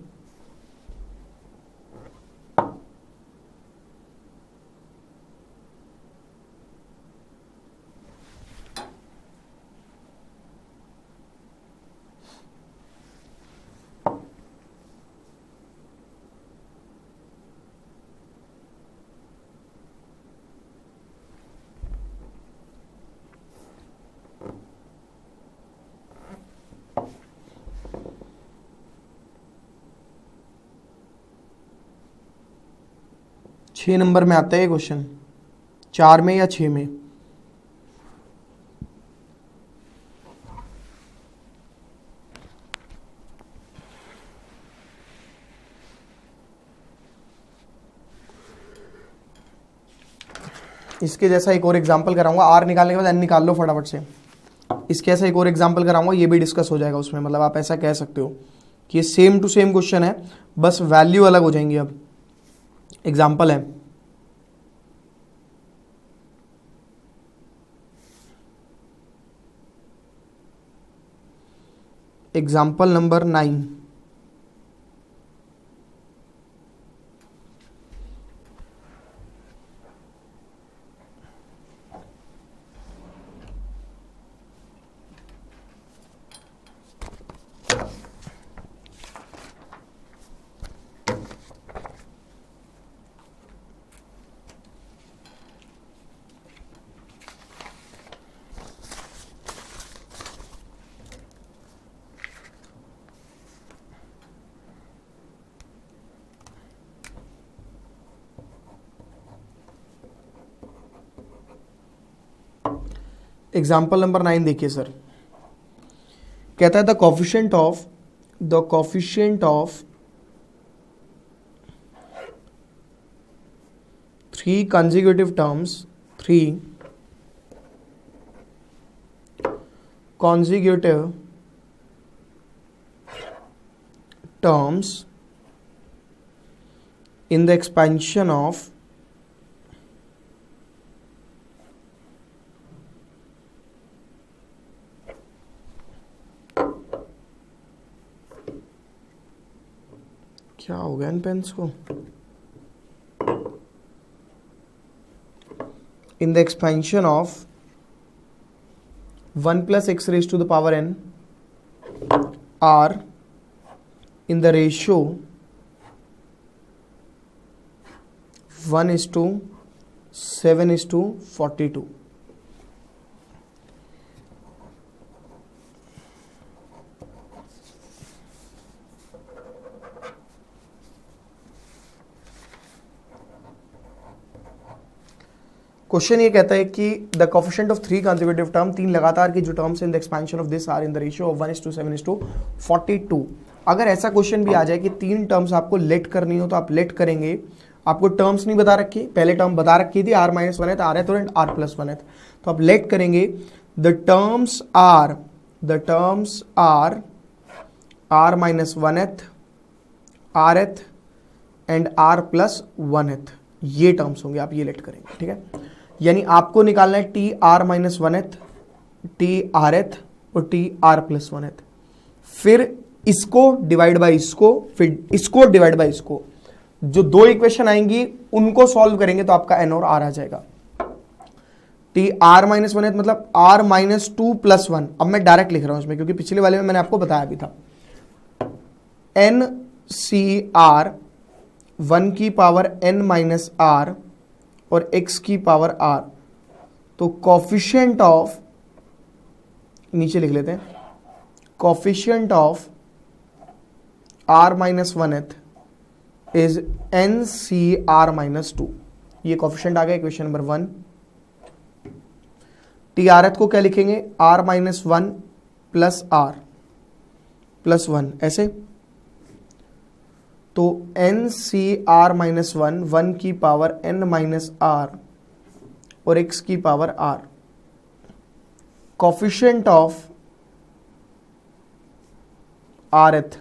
छः नंबर में आता है ये क्वेश्चन, 4 में या 6 में। इसके जैसा एक और एग्जांपल कराऊंगा, आर निकालने के बाद एन निकाल लो फटाफट से। इसके जैसा एक और एग्जांपल कराऊंगा, ये भी डिस्कस हो जाएगा उसमें। मतलब आप ऐसा कह सकते हो कि ये सेम टू सेम क्वेश्चन है, बस वैल्यू अलग हो जाएंगी। अब एग्जांपल है, एग्जाम्पल नंबर 9। एग्जाम्पल नंबर 9 देखिए सर, कहता है the coefficient of 3 consecutive terms in the expansion of क्या हो गया इन पेन्स को, in the expansion of 1 plus x raised to the power n are in the ratio 1:7:42. Question ये कहता है कि the coefficient of 3 consecutive term, 3 लगातार की जो terms in the expansion of this are in the ratio of 1:7:42। अगर ऐसा question भी आ जाए कि 3 टर्म्स आपको लेट करनी हो तो आप लेट करेंगे, आपको टर्म्स नहीं बता रखी, पहले टर्म बता रखी थी r - 1 है, r है तो r + 1 है, तो आप लेट करेंगे the terms are r - 1th, rth and r + 1th, ये टर्म्स होंगे, आप ये लेट करेंगे, ठीक है। यानी आपको निकालना है t r - 1th, t rth और t r + 1th, फिर इसको डिवाइड बाय इसको, फिर इसको डिवाइड बाय इसको, जो 2 इक्वेशन आएंगी उनको सॉल्व करेंगे तो आपका n और r आ जाएगा। t r - 1th मतलब r - 2 + 1। अब मैं डायरेक्ट लिख रहा हूं इसमें, क्योंकि पिछले वाले में मैंने आपको बताया भी था। n c r 1 की पावर n - r और x की पावर r, तो कोफिशिएंट ऑफ, नीचे लिख लेते हैं, coefficient of r - 1th is NCr - 2। ये कोफिशिएंट आ गया इक्वेशन नंबर 1। TRth को क्या लिखेंगे, r - 1 + r + 1, ऐसे। तो NCr - 1 की पावर n - r और x की power r, coefficient of rth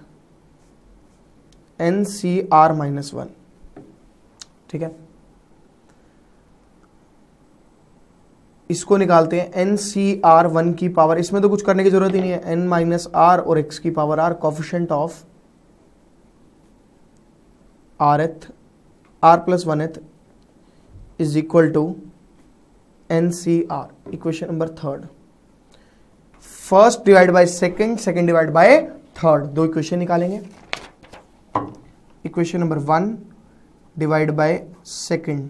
NCr - 1, ठीक है। इसको निकालते हैं NCr 1 की पावर, इसमें तो कुछ करने की जरूरत ही नहीं है, n - r और x की power r, coefficient of rth r + 1th is equal to NCr। Equation number 3, first divide by second, second divide by third, 2 equation निकालेंगे। Equation number 1 divide by second,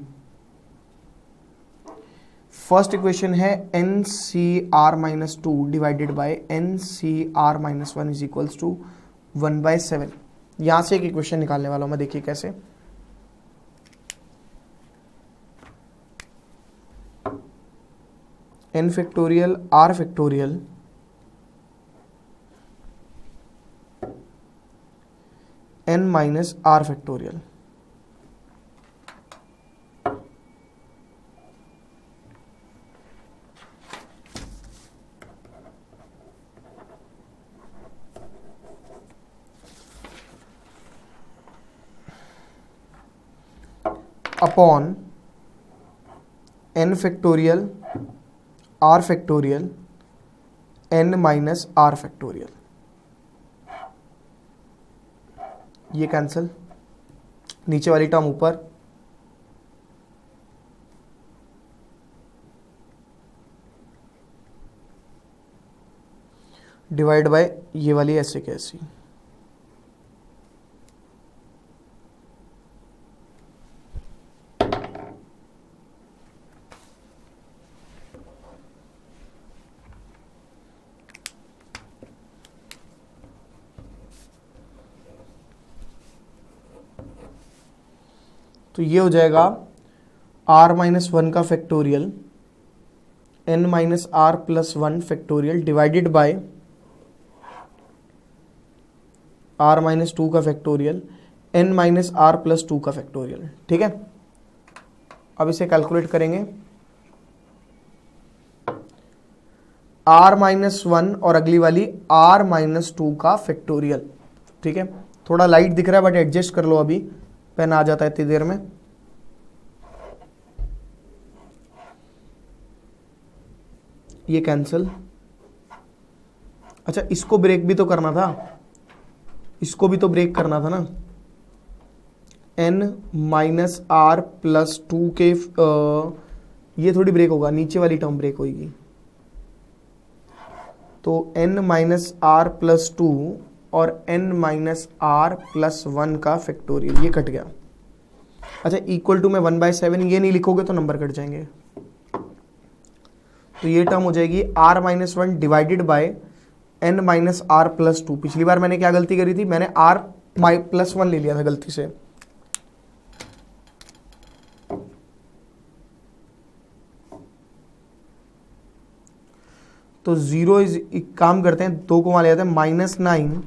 first equation है NCr - 2 divided by NCr - 1 is equals to 1/7। यहां से एक equation निकालने वाला हूं मैं, देखिए कैसे। n factorial r factorial n - r factorial, upon n factorial r factorial n - r factorial. ये कैंसिल, नीचे वाली टर्म ऊपर, डिवाइड बाय ये वाली ऐसे कैसी। तो ये हो जाएगा r - 1 का factorial n - r + 1 factorial divided bye r - 2 का फैक्टोरियल n - r + 2 का फैक्टोरियल, ठीक है। अब इसे कैलकुलेट करेंगे, r - 1 और अगली वाली r - 2 का फैक्टोरियल, ठीक है। थोड़ा लाइट दिख रहा है बट एडजस्ट कर लो, अभी पेन आ जाता है इतनी देर में। ये कैंसिल, अच्छा इसको ब्रेक भी तो करना था, इसको भी तो ब्रेक करना था ना, n - r + 2 के ये थोड़ी ब्रेक होगा, नीचे वाली टर्म ब्रेक होगी, तो n - r + 2 और n - r + 1 का फैक्टोरियल, ये कट गया। अच्छा इक्वल टू में 1/7, ये नहीं लिखोगे तो नंबर कट जाएंगे, तो ये टर्म हो जाएगी r - 1 divided by n - r + 2। पिछली बार मैंने क्या गलती करी थी, मैंने r + 1 ले लिया था गलती से, तो 0 इज, एक काम करते हैं, 2 को वहाँ ले जाते हैं, -9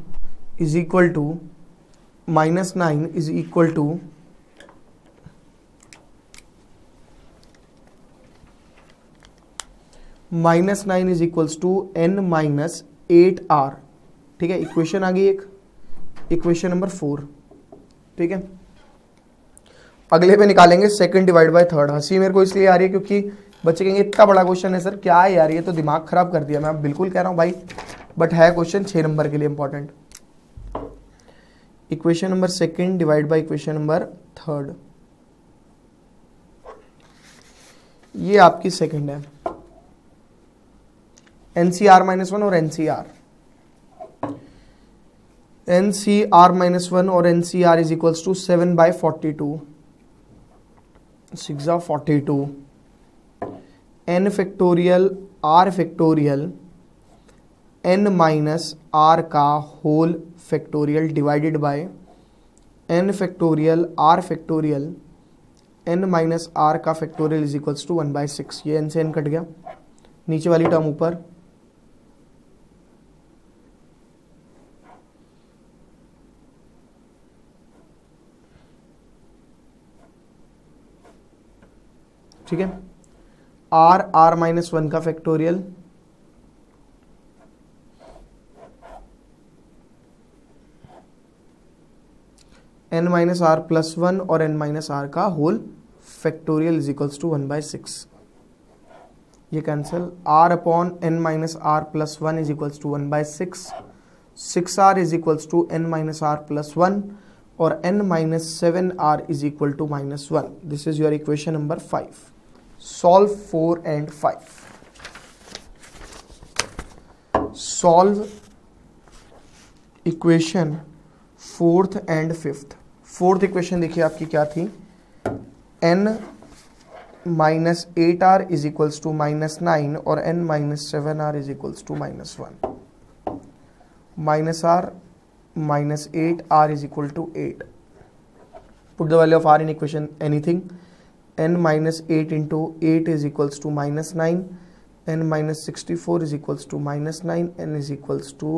is equal to -9 is equal to -9 is equals to n-8r। ठीक है, इक्वेशन आ गई एक, इक्वेशन नंबर 4। ठीक है, अगले पे निकालेंगे सेकंड डिवाइड बाय थर्ड। हंसी मेरे को इसलिए आ रही है क्योंकि बच्चे कहेंगे इतना बड़ा क्वेश्चन है सर, क्या है यार ये तो दिमाग खराब कर दिया। मैं बिल्कुल कह रहा हूँ भाई, बट है क्वेश्चन 6 नंबर के लिए important. Equation number second divide by equation number third, ये आपकी सेकंड है। NCR -1 और NCR -1 और NCR is equals to 7/42, 6/42, n factorial r factorial n minus r का whole factorial divided by n factorial r factorial n minus r का factorial is equals to 1/6। ये n से n cut गया, नीचे वाली term ऊपर, ठीक है। r -1 का फैक्टोरियल n -r+1 और n -r का whole factorial is equals to 1/6। ये cancel, r/n-r+1 is equals to 1/6, 6r is equals to n -r+1 और n-7r is equal to -1। This is your equation number 5। Solve 4 and 5। Solve equation 4th and 5th। Fourth equation देखिए आपकी क्या थी, n -8r is equals to -9 और n -7r is equals to -1। -r -8r is equal to 8. Put the value of r in equation anything. n minus 8 into 8 is equals to -9. n minus 64 is equals to -9. n is equals to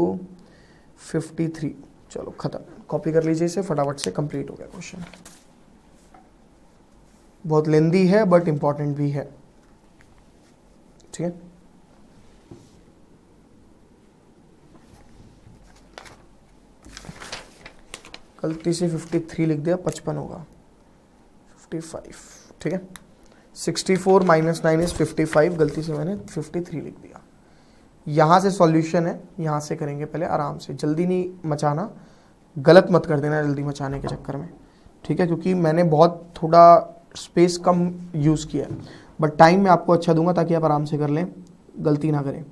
53। चलो खत्म, copy कर लीजिए इसे, फटाफट से complete हो गया question. बहुत लेंदी है बट इंपॉर्टेंट भी है। ठीक है, गलती से 53 लिख दिया, 55 होगा, 55। ठीक है, 64 - 9 इज 55, गलती से मैंने 53 लिख दिया। यहाँ से सॉल्यूशन है, यहाँ से करेंगे पहले आराम से, जल्दी नहीं मचाना, गलत मत कर देना जल्दी मचाने के चक्कर में। ठीक है, क्योंकि मैंने बहुत थोड़ा स्पेस कम यूज़ किया है, बट टाइम मैं आपको अच्छा दूंगा ताकि आप आराम से कर लें, गलती ना करें।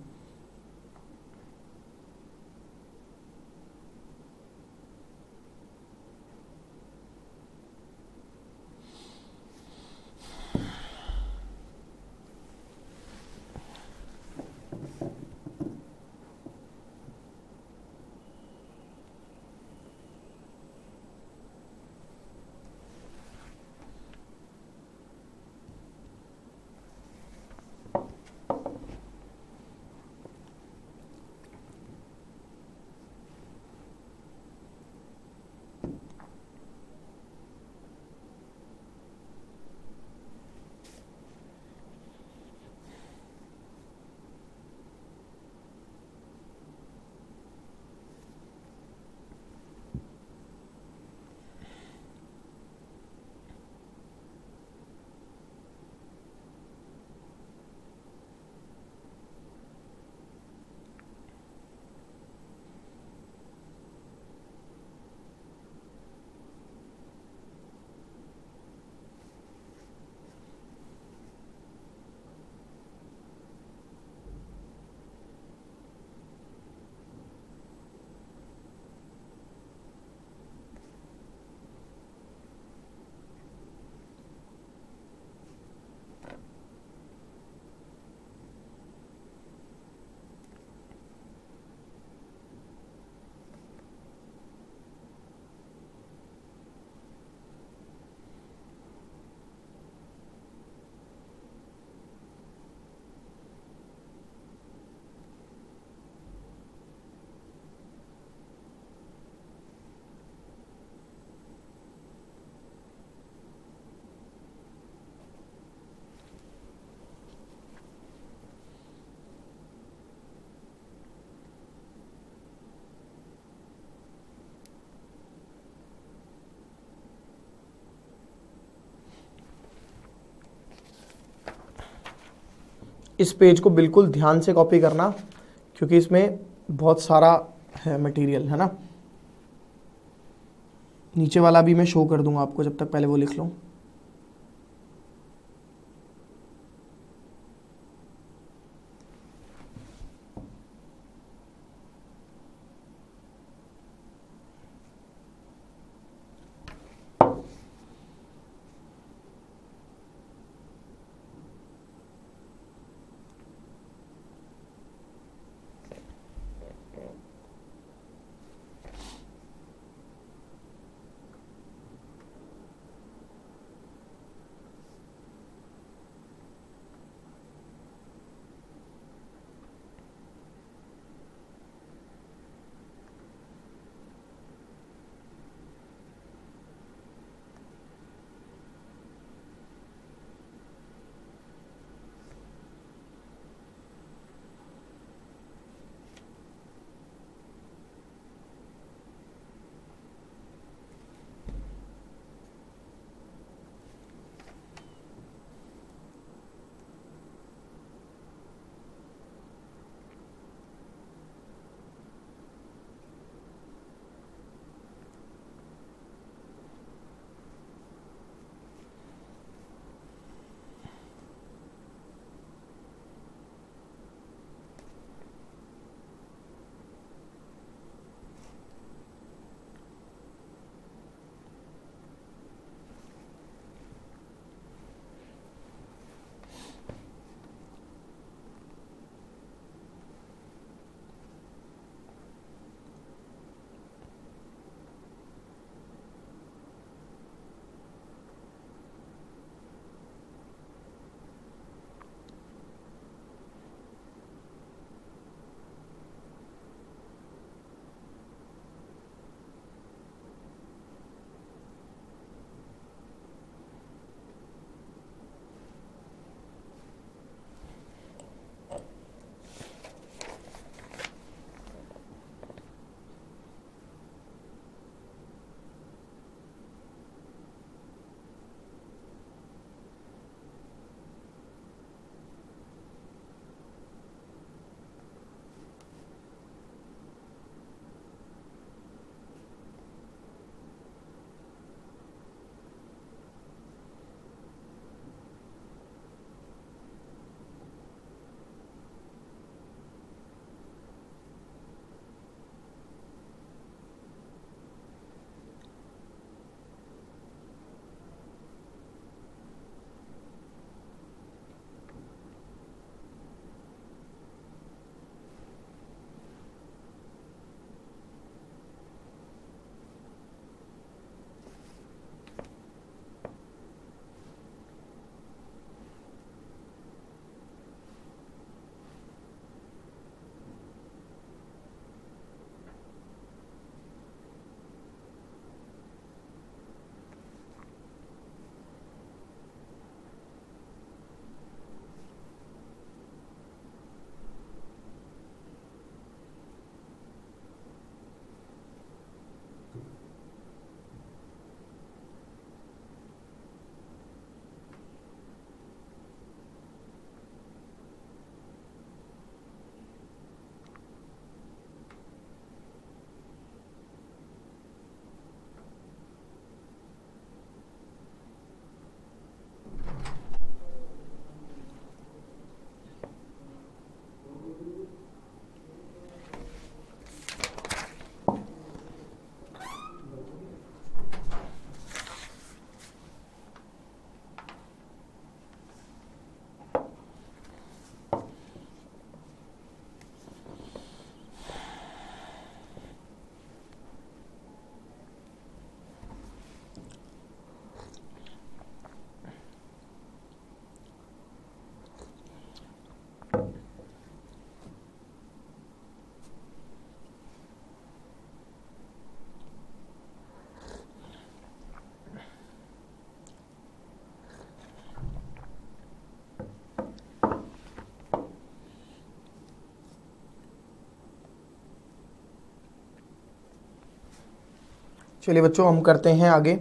इस पेज को बिल्कुल ध्यान से कॉपी करना क्योंकि इसमें बहुत सारा है मटेरियल, है ना। नीचे वाला भी मैं शो कर दूंगा आपको, जब तक पहले वो लिख लो। चलिए बच्चों, हम करते हैं आगे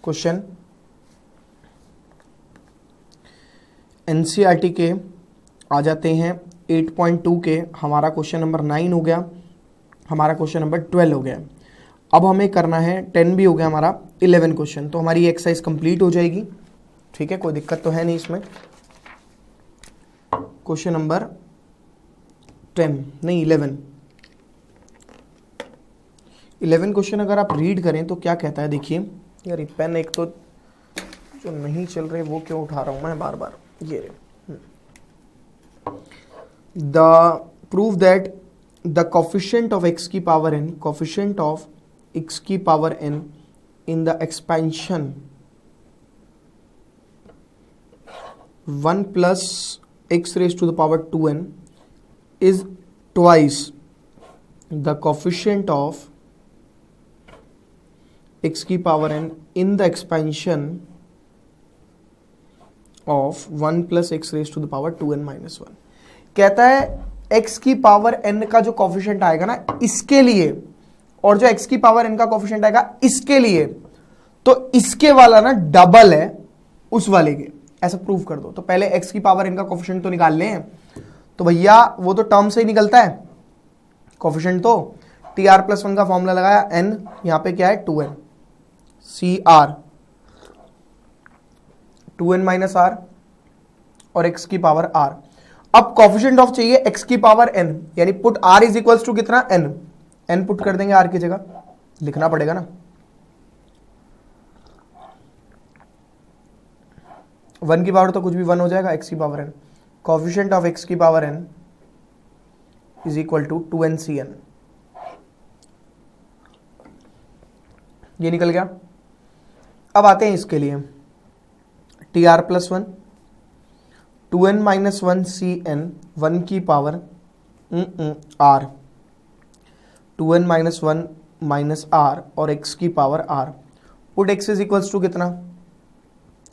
क्वेश्चन। एनसीईआरटी के आ जाते हैं 8.2 के, हमारा क्वेश्चन नंबर 9 हो गया, हमारा क्वेश्चन नंबर 12 हो गया। अब हमें करना है 10 भी हो गया, हमारा 11 क्वेश्चन। तो हमारी एक्सरसाइज कंप्लीट हो जाएगी, ठीक है, कोई दिक्कत तो है नहीं इसमें। क्वेश्चन नंबर 10 नहीं 11 क्वेश्चन अगर आप रीड करें तो क्या कहता है, देखिए यार ये पेन एक तो जो नहीं चल रहे वो क्यों उठा रहा हूं मैं बार बार, ये the prove that the coefficient of x की power n, coefficient of x की power n in the expansion 1 plus x raised to the power 2n is twice the coefficient of x की power n in the expansion of 1 plus x raised to the power 2n minus 1। कहता है x की power n का जो coefficient आएगा ना इसके लिए, और जो x की पावर n का कोफिशिएंट आएगा इसके लिए, तो इसके वाला ना डबल है उस वाले के, ऐसा प्रूव कर दो। तो पहले x की पावर n का कोफिशिएंट तो निकाल लें, तो भैया वो तो टर्म से ही निकलता है कोफिशिएंट, तो tr+1 का फॉर्मूला लगाया, n यहां पे क्या है 2n, cr 2n minus r और x की पावर r। अब कोफिशिएंट ऑफ चाहिए x की पावर n, यानी put r is equals to कितना n पुट कर देंगे r की जगह, लिखना पड़ेगा ना, 1 की पावर तो कुछ भी 1 हो जाएगा, x की power n, coefficient of x की power n is equal to 2ncn, ये निकल गया। अब आते हैं इसके लिए, tr+1 2n माइनस 1 cn 1 की power r 2n minus 1 minus r और x की power r, put x is equals to कितना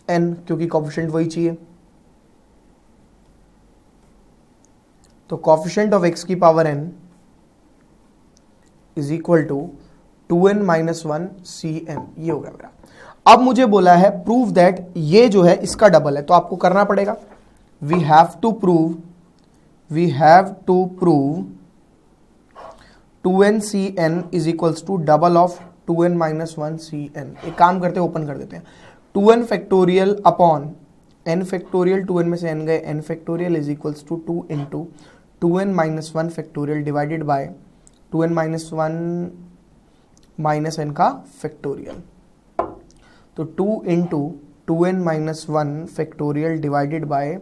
n, क्योंकि कोफिशिएंट वही चाहिए, तो कोफिशिएंट ऑफ x की power n is equal to 2n minus 1 cn, ये हो गया मेरा। अब मुझे बोला है प्रूव दैट ये जो है इसका डबल है, तो आपको करना पड़ेगा, we have to prove 2n cn is equals to double of 2n minus 1 cn। एक काम करते हैं, ओपन कर देते हैं, 2n factorial upon n factorial, 2n में से n गए, n factorial is equals to 2 into 2n minus 1 factorial divided by 2n minus 1 minus n का फैक्टोरियल, तो 2 into 2n minus 1 factorial divided by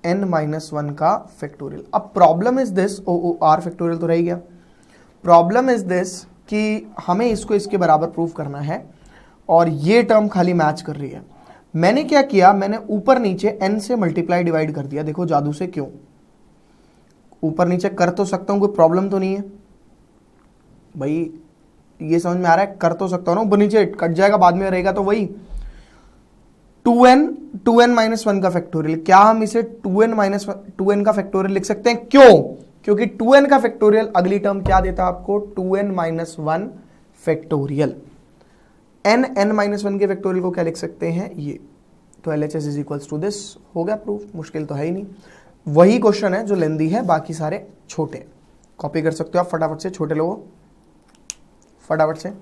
n minus 1 का factorial. अब problem is this, r factorial तो रह गया, problem is this कि हमें इसको इसके बराबर प्रूव करना है और ये टर्म खाली मैच कर रही है। मैंने क्या किया, मैंने ऊपर नीचे n से मल्टीप्लाई डिवाइड कर दिया, देखो जादू से, क्यों ऊपर नीचे कर तो सकता हूं, कोई प्रॉब्लम तो नहीं है भाई, ये समझ में आ रहा है, कर तो सकता हूं ना, ऊपर नीचे कट जाएगा, बाद में रहेगा तो वही 2n माइनस 1 का फैक्टोरियल। क्या हम इसे 2n का फैक्टोरियल लिख सकते हैं? क्यों? क्योंकि 2n का फैक्टोरियल अगली टर्म क्या देता है आपको, 2n minus 1 factorial. n minus 1 के फैक्टोरियल को क्या लिख सकते हैं, ये, तो LHS is equals to this, हो गया प्रूफ, मुश्किल तो है ही नहीं। वही क्वेश्चन है जो लेंदी है, बाकी सारे छोटे, कॉपी कर सकते हो आप फटाफट से, छोटे लोगों फटाफट से।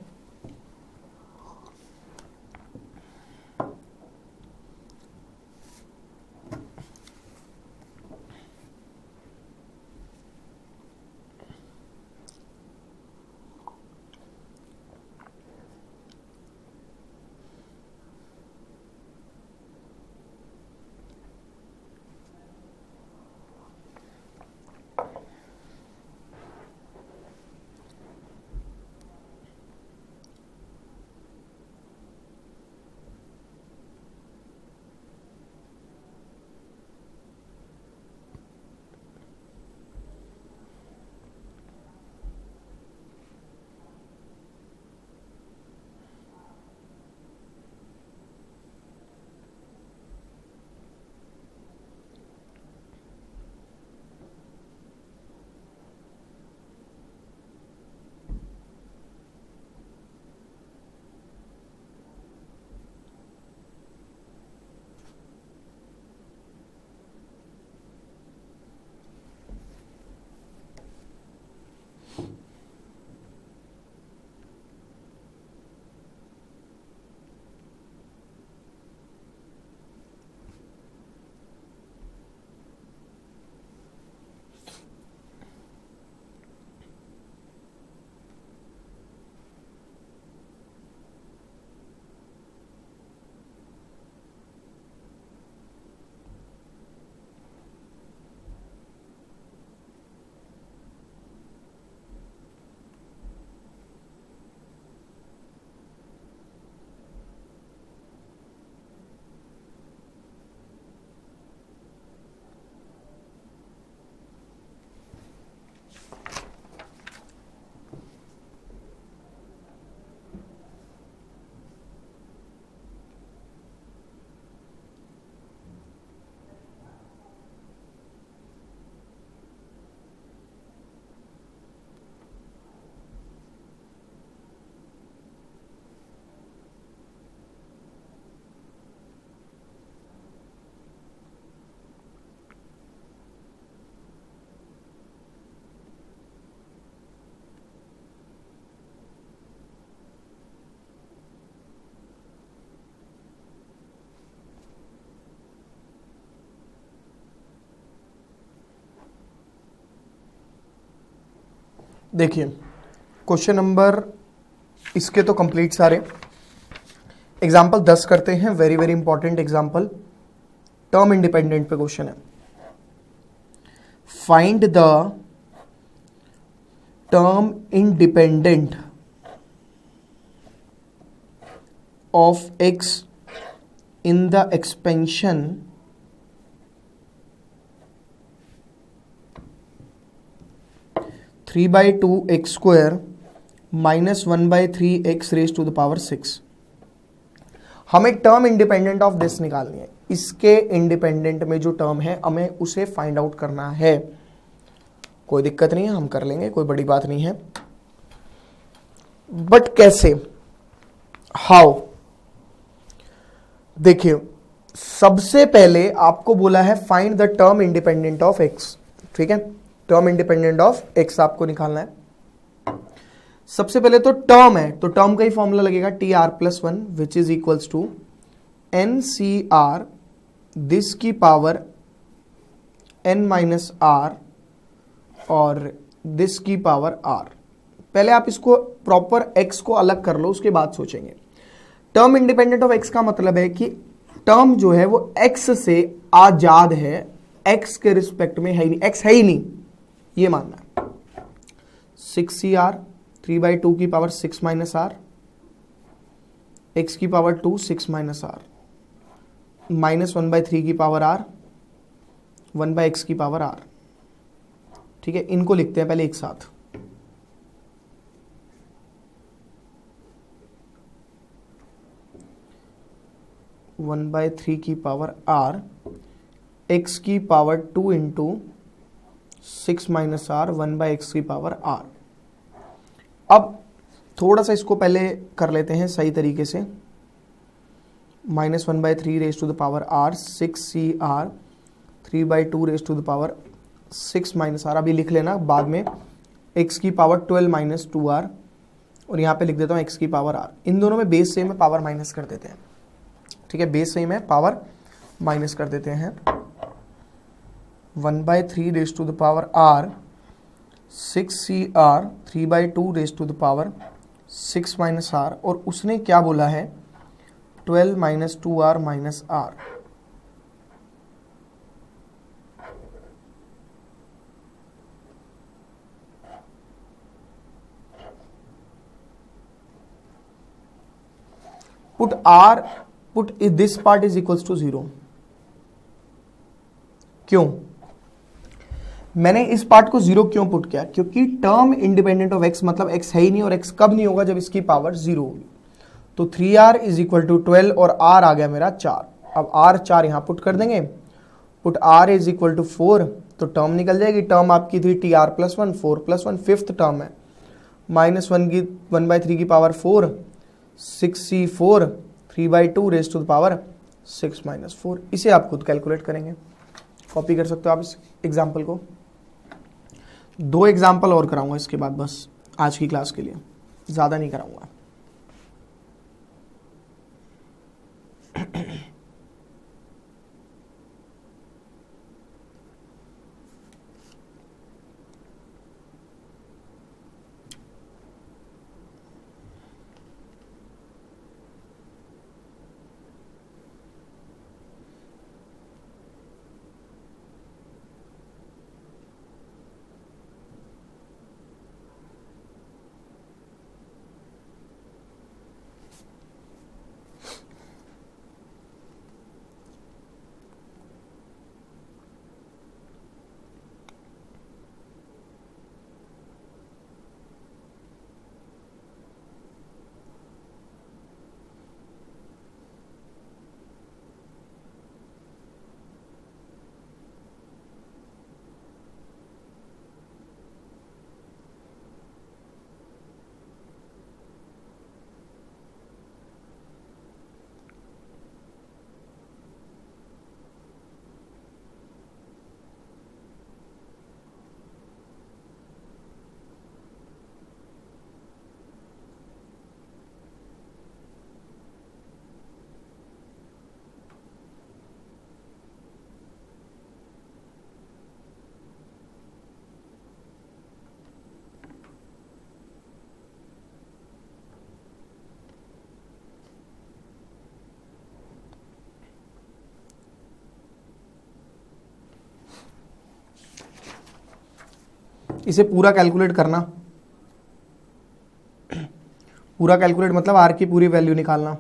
देखिए क्वेश्चन नंबर इसके तो कंप्लीट सारे एग्जाम्पल 10 करते हैं। Very very important example, term independent पे क्वेश्चन है। Find the term independent of x in the expansion three by two x square minus 1/3 x raise to the power 6। हमें term independent of this निकालनी है। इसके independent में जो term है हमें उसे फाइंड आउट करना है। कोई दिक्कत नहीं है, हम कर लेंगे, कोई बड़ी बात नहीं है। बट कैसे, हाउ? देखिए सबसे पहले आपको बोला है find the term independent of x, ठीक है। टर्म इंडिपेंडेंट ऑफ एक्स आपको निकालना है। सबसे पहले तो टर्म है, तो टर्म का ही फॉर्मूला लगेगा TR+1 which is equals to NCR this की पावर n माइनस आर और दिस की पावर r। पहले आप इसको प्रॉपर x को अलग कर लो, उसके बाद सोचेंगे। टर्म इंडिपेंडेंट ऑफ x का मतलब है कि टर्म जो है वो x से आजाद है, x के रिस्पेक्ट में है ही नहीं, x है ही नहीं, ये मानना है। 6CR 3/2 की पावर 6 माइनस आर, x की पावर 2 6 माइनस आर, माइनस 1/3 की पावर r, 1/x की पावर r, ठीक है। इनको लिखते हैं पहले एक साथ। वन बाय थ्री की पावर r, x की power 2 into 6 minus r, 1/x की पावर r। अब थोड़ा सा इसको पहले कर लेते हैं सही तरीके से। Minus 1/3 raise to the power r, 6CR 3/2 raise to the power 6 minus r. अभी लिख लेना, बाद में x की पावर 12 माइनस 2r, और यहाँ पे लिख देता हूँ x की पावर r। इन दोनों में बेस सेम है, पावर माइनस कर देते हैं, ठीक है। बेस सेम है, पावर माइनस कर देते हैं। 1/3 raise to the power r, 6CR 3/2 raise to the power 6 minus r, और उसने क्या बोला है 12 minus 2r minus r। Put this part is equals to 0। क्यों मैंने इस पार्ट को 0 क्यों पुट किया? क्योंकि टर्म इंडिपेंडेंट ऑफ x मतलब x है ही नहीं, और x कब नहीं होगा, जब इसकी पावर 0 होगी। तो 3r इज इक्वल टू 12 और r आ गया मेरा 4। अब r 4 यहां पुट कर देंगे, put r is equal to 4, तो टर्म निकल जाएगी। टर्म आपकी थी TR+1, 4+1 फिफ्थ टर्म है, माइनस 1/3 की power 4, 6C4 3/2 raise to the power 6 minus 4। इसे आप खुद कैलकुलेट करेंगे, कॉपी कर सकते हो आप इस एग्जाम्पल को। 2 एग्जाम्पल और कराऊंगा इसके बाद बस आज की क्लास के लिए, ज़्यादा नहीं कराऊंगा। इसे पूरा कैलकुलेट करना, पूरा कैलकुलेट मतलब आर की पूरी वैल्यू निकालना।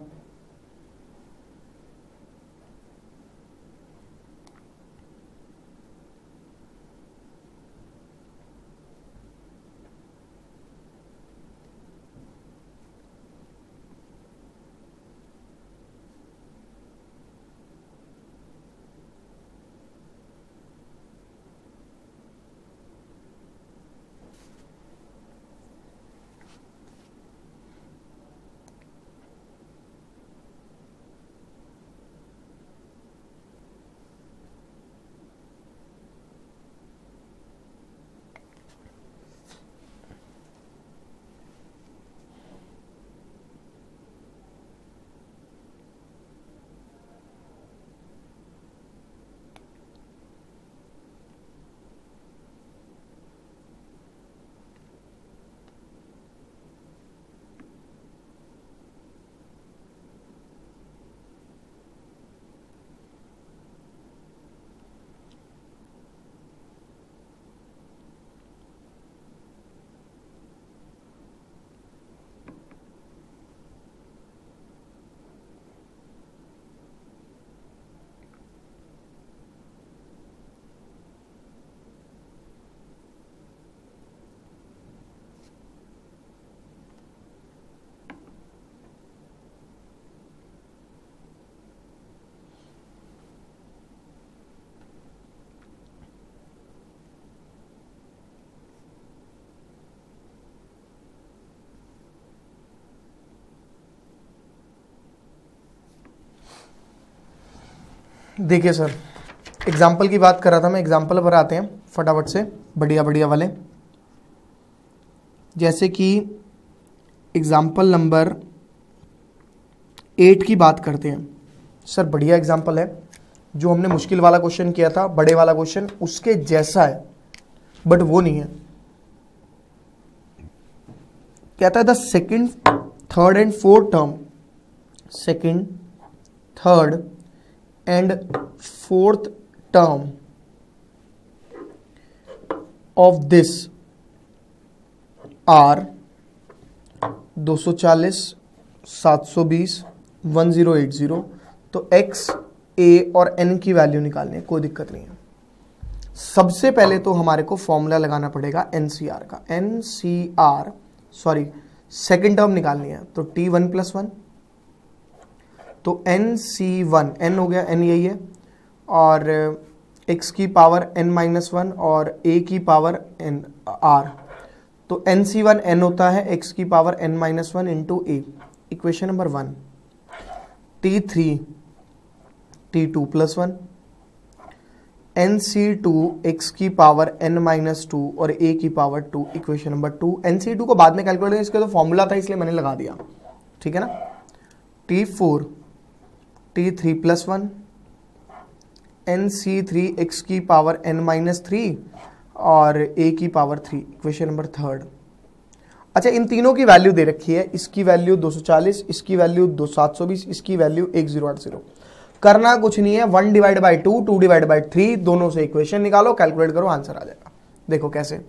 देखिए सर, एग्जाम्पल की बात कर रहा था मैं, एग्जाम्पल पर आते हैं फटाफट से, बढ़िया बढ़िया वाले। जैसे कि एग्जाम्पल नंबर 8 की बात करते हैं। सर बढ़िया एग्जाम्पल है, जो हमने मुश्किल वाला क्वेश्चन किया था, बड़े वाला क्वेश्चन उसके जैसा है, बट वो नहीं है। कहता है the second, third and fourth term, second, third and fourth term of this are 240, 720, 1080। तो x, a और n की वैल्यू निकालनी है, कोई दिक्कत नहीं है। सबसे पहले तो हमारे को फॉर्मूला लगाना पड़ेगा NCR का, NCR सॉरी सेकेंड टर्म निकालनी है, तो T1 + 1, तो NC1, n हो गया, n यही है, और x की पावर n-1 और a की पावर n r, तो NC1 n होता है, x की power n-1 into a, equation number 1। T3 T2 + 1, NC2 x की पावर n-2 और a की पावर 2, इक्वेशन नंबर 2। NC2 को बाद में कैलकुलेट करें, इसका तो फॉर्मूला था इसलिए मैंने लगा दिया, ठीक है ना। T4 T3 + 1, NC3 x की पावर n-3 और a की पावर 3, इक्वेशन नंबर 3। अच्छा, इन तीनों की वैल्यू दे रखी है, इसकी वैल्यू 240, इसकी वैल्यू 720, इसकी वैल्यू 1080। करना कुछ नहीं है, 1/2, 2/3, दोनों से इक्वेशन निकालो, कैलकुलेट करो, आंसर आ जाएगा। देखो कैसे,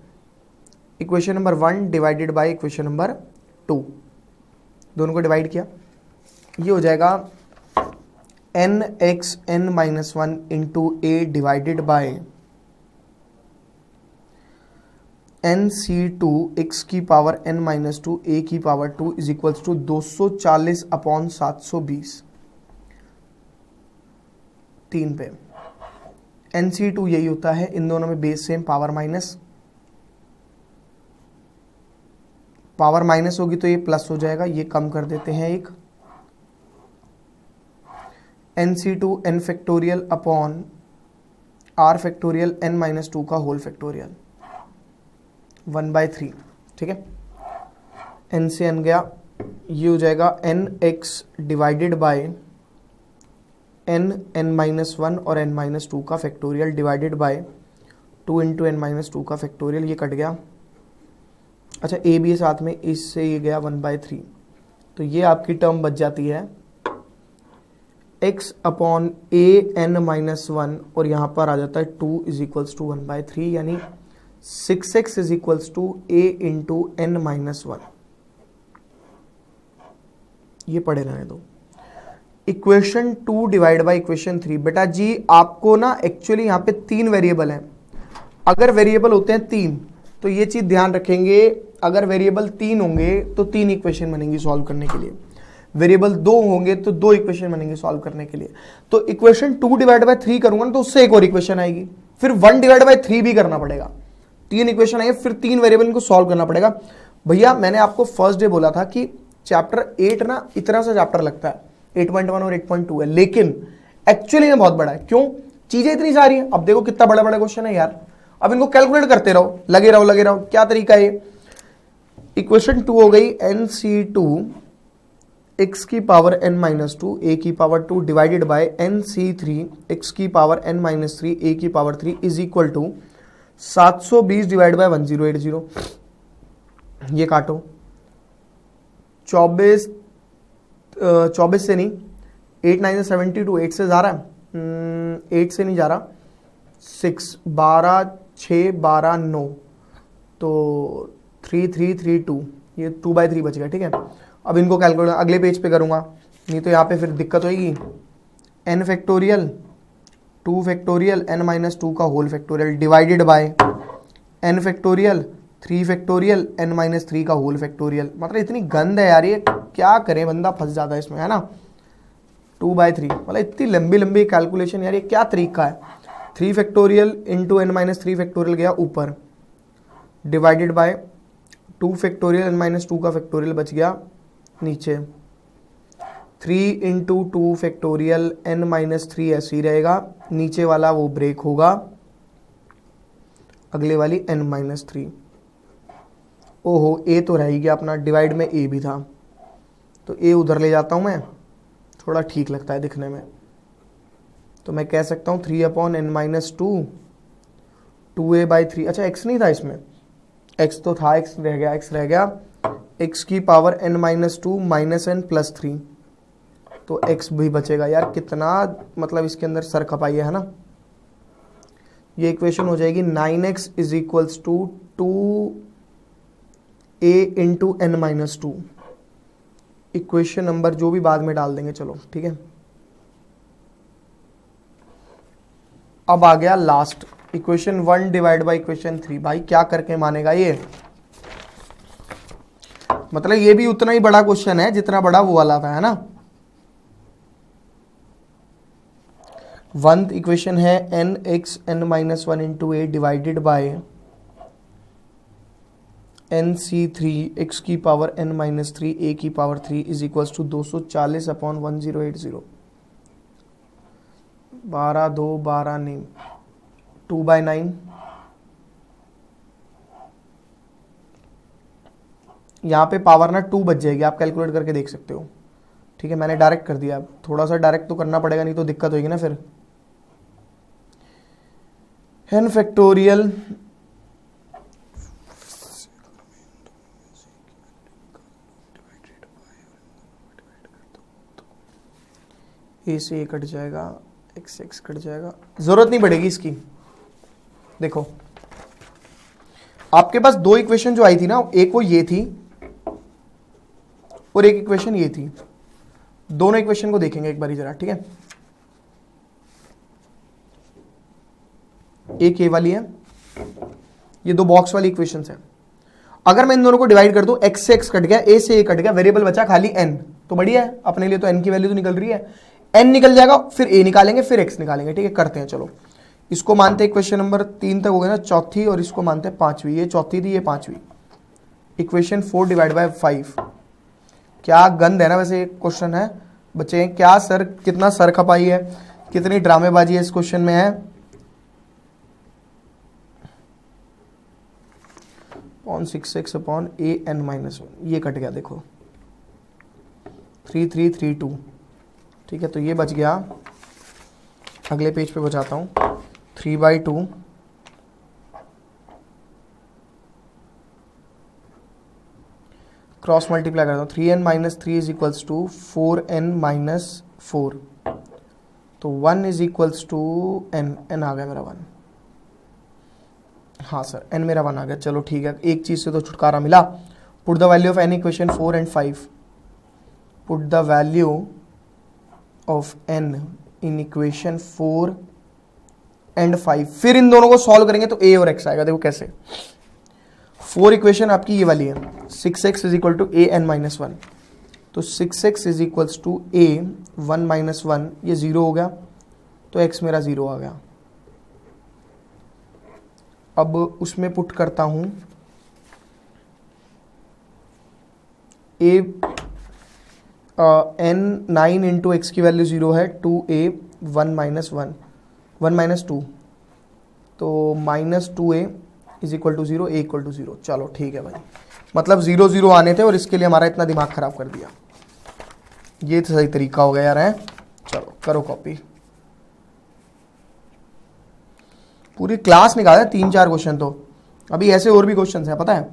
equation number 1 divided by equation number 2, दोनों को डिवाइड किया, ये हो जाएगा nx n-1 into a divided by NC2 x की पावर n-2 a की पावर 2 इज इक्वल्स टू 240/720, 3 पे। NC2 यही होता है, इन दोनों में बेस सेम, पावर माइनस होगी तो ये प्लस हो जाएगा, ये कम कर देते हैं एक, NC2 n factorial upon r factorial n-2 का होल फैक्टोरियल, 1/3, ठीक है। n से n गया, ये हो जाएगा nx डिवाइडेड बाय n-1 और n-2 का factorial divided bye 2 into n-2 का फैक्टोरियल, ये कट गया। अच्छा, a भी है साथ में, इससे ये गया 1/3, तो ये आपकी टर्म बच जाती है x अपॉन a n-1 और यहाँ पर आ जाता है 2 इज इक्वल्स टू 1/3, यानी 6x is equals to a into n minus 1। ये पढ़े रहने दो। Equation 2 divide by equation 3। बेटा जी आपको ना एक्चुअली यहाँ पे 3 वेरिएबल हैं। अगर वेरिएबल होते हैं 3 तो ये चीज ध्यान रखेंगे, अगर वेरिएबल 3 होंगे तो 3 इक्वेशन बनेंगी सॉल्व करने के लिए, वेरिएबल 2 होंगे तो 2 इक्वेशन बनेंगे सॉल्व करने के लिए। तो इक्वेशन 2 डिवाइड बाय 3 करूंगा ना तो उससे एक और इक्वेशन आएगी, फिर 1 डिवाइड बाय 3 भी करना पड़ेगा, 3 इक्वेशन आएंगे, फिर 3 वेरिएबल इनको सॉल्व करना पड़ेगा। भैया मैंने आपको फर्स्ट डे बोला था कि चैप्टर 8 ना इतना सा चैप्टर लगता है, 8.1 और 8.2 है, लेकिन एक्चुअली में बहुत बड़ा है। क्यों? चीजें इतनी सारी हैं। अब देखो कितना बड़ा बड़ा क्वेश्चन है यार, अब इनको कैलकुलेट करते रहो, लगे रहो लगे रहो। क्या तरीका है? इक्वेशन 2 हो गई nc2 x की पावर n माइनस 2 a की power 2 divided by nc3 x की पावर n माइनस 3 a की power 3 is equal to 720 divide by 1080। ये काटो, 24 से नहीं, 8 9 72, 8 से जा रहा है, 8 से नहीं जा रहा, 6 12 6 12 9, तो 3 3 3 2, ये 2/3 बच गया। ठीक है, अब इनको कैलकुलेट अगले पेज पे करूंगा, नहीं तो यहाँ पे फिर दिक्कत होगी। n factorial 2 factorial n minus 2 का whole factorial divided by n factorial 3 factorial n minus 3 का होल फैक्टोरियल। मतलब इतनी गंद है यार, ये क्या करे, बंदा फंस जाता है इसमें, है ना। 2/3 मतलब इतनी लंबी लंबी कैलकुलेशन यार, ये क्या तरीका है। 3 factorial into n minus 3 factorial गया ऊपर, divided by 2 factorial n minus 2 का फैक्टोरियल बच गया नीचे, 3 इंटू 2 फैक्टोरियल n माइनस 3 ऐसे ही रहेगा, नीचे वाला वो ब्रेक होगा, अगले वाली n माइनस 3। ओहो a तो रह ही गया अपना, डिवाइड में a भी था, तो a उधर ले जाता हूं मैं, थोड़ा ठीक लगता है दिखने में। तो मैं कह सकता हूँ 3/n माइनस 2 2a/3। अच्छा x नहीं था इसमें, x तो था, x रह गया, x रह गया, x की power n minus 2 minus n plus 3, तो x भी बचेगा। यार कितना मतलब इसके अंदर सर खपाई है ना। ये इक्वेशन हो जाएगी 9x is equals to 2a into n minus 2। Equation number जो भी बाद में डाल देंगे, चलो ठीक है। अब आ गया last equation 1 divide by equation 3। भाई क्या करके मानेगा ये, मतलब ये भी उतना ही बड़ा क्वेश्चन है जितना बड़ा वो वाला था, है ना। 1 इक्वेशन है nx n minus 1 into a divided by nc3 x की पावर n माइनस 3 a की पावर 3 इज इक्वल्स टू 240/1080। 12 2 12 नहीं, 2/9, यहाँ पे पावर ना 2 बच जाएगी, आप कैलकुलेट करके देख सकते हो। ठीक है, मैंने डायरेक्ट कर दिया, थोड़ा सा डायरेक्ट तो करना पड़ेगा, नहीं तो दिक्कत होगी ना फिर। n फैक्टोरियल a से a कट जाएगा, x कट जाएगा, जरूरत नहीं पड़ेगी इसकी। देखो आपके पास 2 इक्वेशन जो आई थी ना, एक वो ये थी और एक इक्वेशन ये थी, दोनों इक्वेशन को देखेंगे एक बार जरा, ठीक है। एक ये वाली है, ये 2 बॉक्स वाली इक्वेशंस है। अगर मैं इन दोनों को डिवाइड कर दूं, x से x कट गया, a से a कट गया, वेरिएबल बचा खाली n, तो बढ़िया है अपने लिए, तो n की वैल्यू तो निकल रही है, n निकल जाएगा, फिर a निकालेंगे, फिर x निकालेंगे। ठीक है, करते हैं चलो। इसको मानते हैं इक्वेशन नंबर 3 तक हो गया ना, चौथी, और इसको मानते हैं 5वीं। ये चौथी थी, ये 5वीं। Equation 4 divide by 5। क्या गंद है ना वैसे क्वेश्चन है बच्चे, क्या सर, कितना सर खपाई है, कितनी ड्रामेबाजी है इस क्वेश्चन में है। 0.66/an-1, ये कट गया देखो, 3332। ठीक है, तो ये बच गया, अगले पेज पे बचाता हूँ, 3/2 क्रॉस मल्टीप्लाई करता हूँ, 3n minus 3 is equals to 4n minus 4, तो 1 इज इक्वल्स टू n आ गया मेरा 1। हाँ सर, n मेरा 1 आ गया, चलो ठीक है, एक चीज़ से तो छुटकारा मिला। Put the value of n equation 4 and 5, put the value of n in equation 4 and 5, फिर इन दोनों को सॉल्व करेंगे तो a और x आएगा। देखो कैसे, 4 इक्वेशन आपकी ये वाली है, 6x is equal to a n minus 1, तो 6x is equals to a 1 minus 1, ये 0 हो गया, तो x मेरा 0 आ गया। अब उसमें पुट करता हूं a n 9 इंटू एक्स की वैल्यू 0 है, 2a 1 माइनस 1 1 माइनस 2, तो minus 2a is equal to 0, a equal to 0। चलो ठीक है भाई, मतलब 0 0 आने थे और इसके लिए हमारा इतना दिमाग खराब कर दिया। ये तो सही तरीका हो गया यार, है। चलो करो कॉपी, पूरी क्लास निकाला 3-4 क्वेश्चन, तो अभी ऐसे और भी क्वेश्चन है पता है।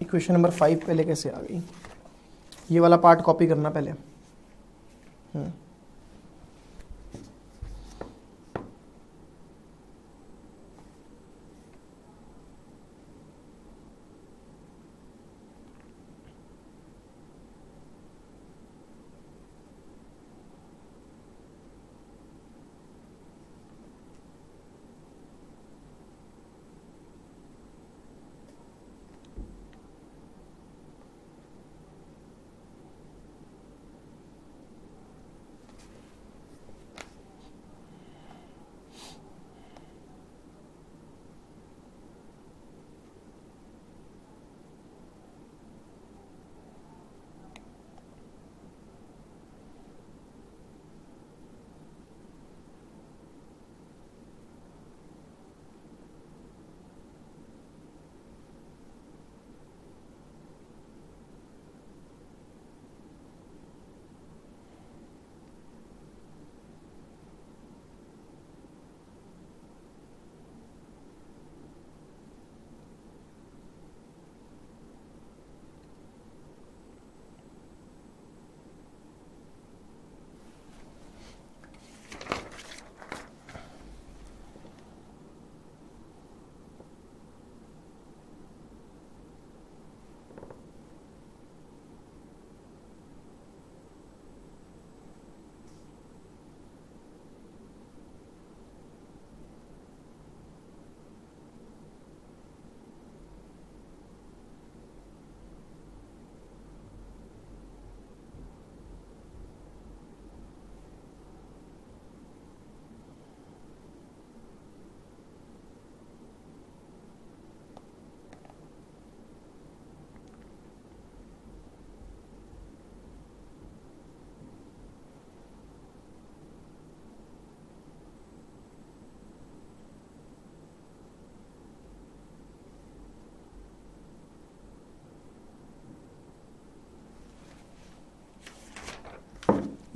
इक्वेशन नंबर 5 पहले कैसे आ गई, ये वाला पार्ट कॉपी करना पहले।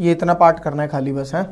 ये इतना पार्ट करना है खाली बस है।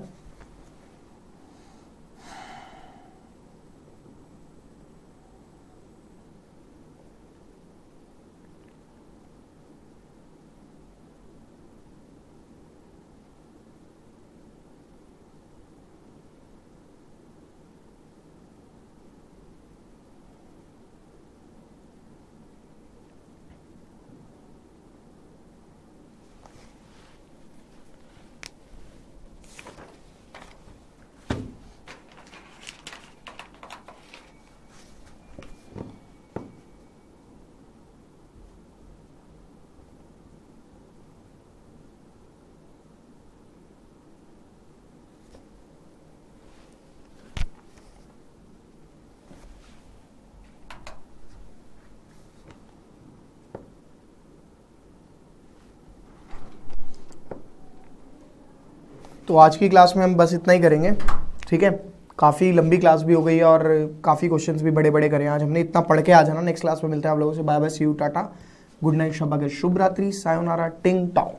तो आज की क्लास में हम बस इतना ही करेंगे, ठीक है। काफ़ी लंबी क्लास भी हो गई है और काफ़ी क्वेश्चंस भी बड़े बड़े करें आज हमने। इतना पढ़ के आ जाना। नेक्स्ट क्लास में मिलते हैं आप लोगों से। बाय बाय, सी यू, टाटा, गुड नाइट, शब्बा के शुभ रात्रि, सायोनारा, टिंग टाओ।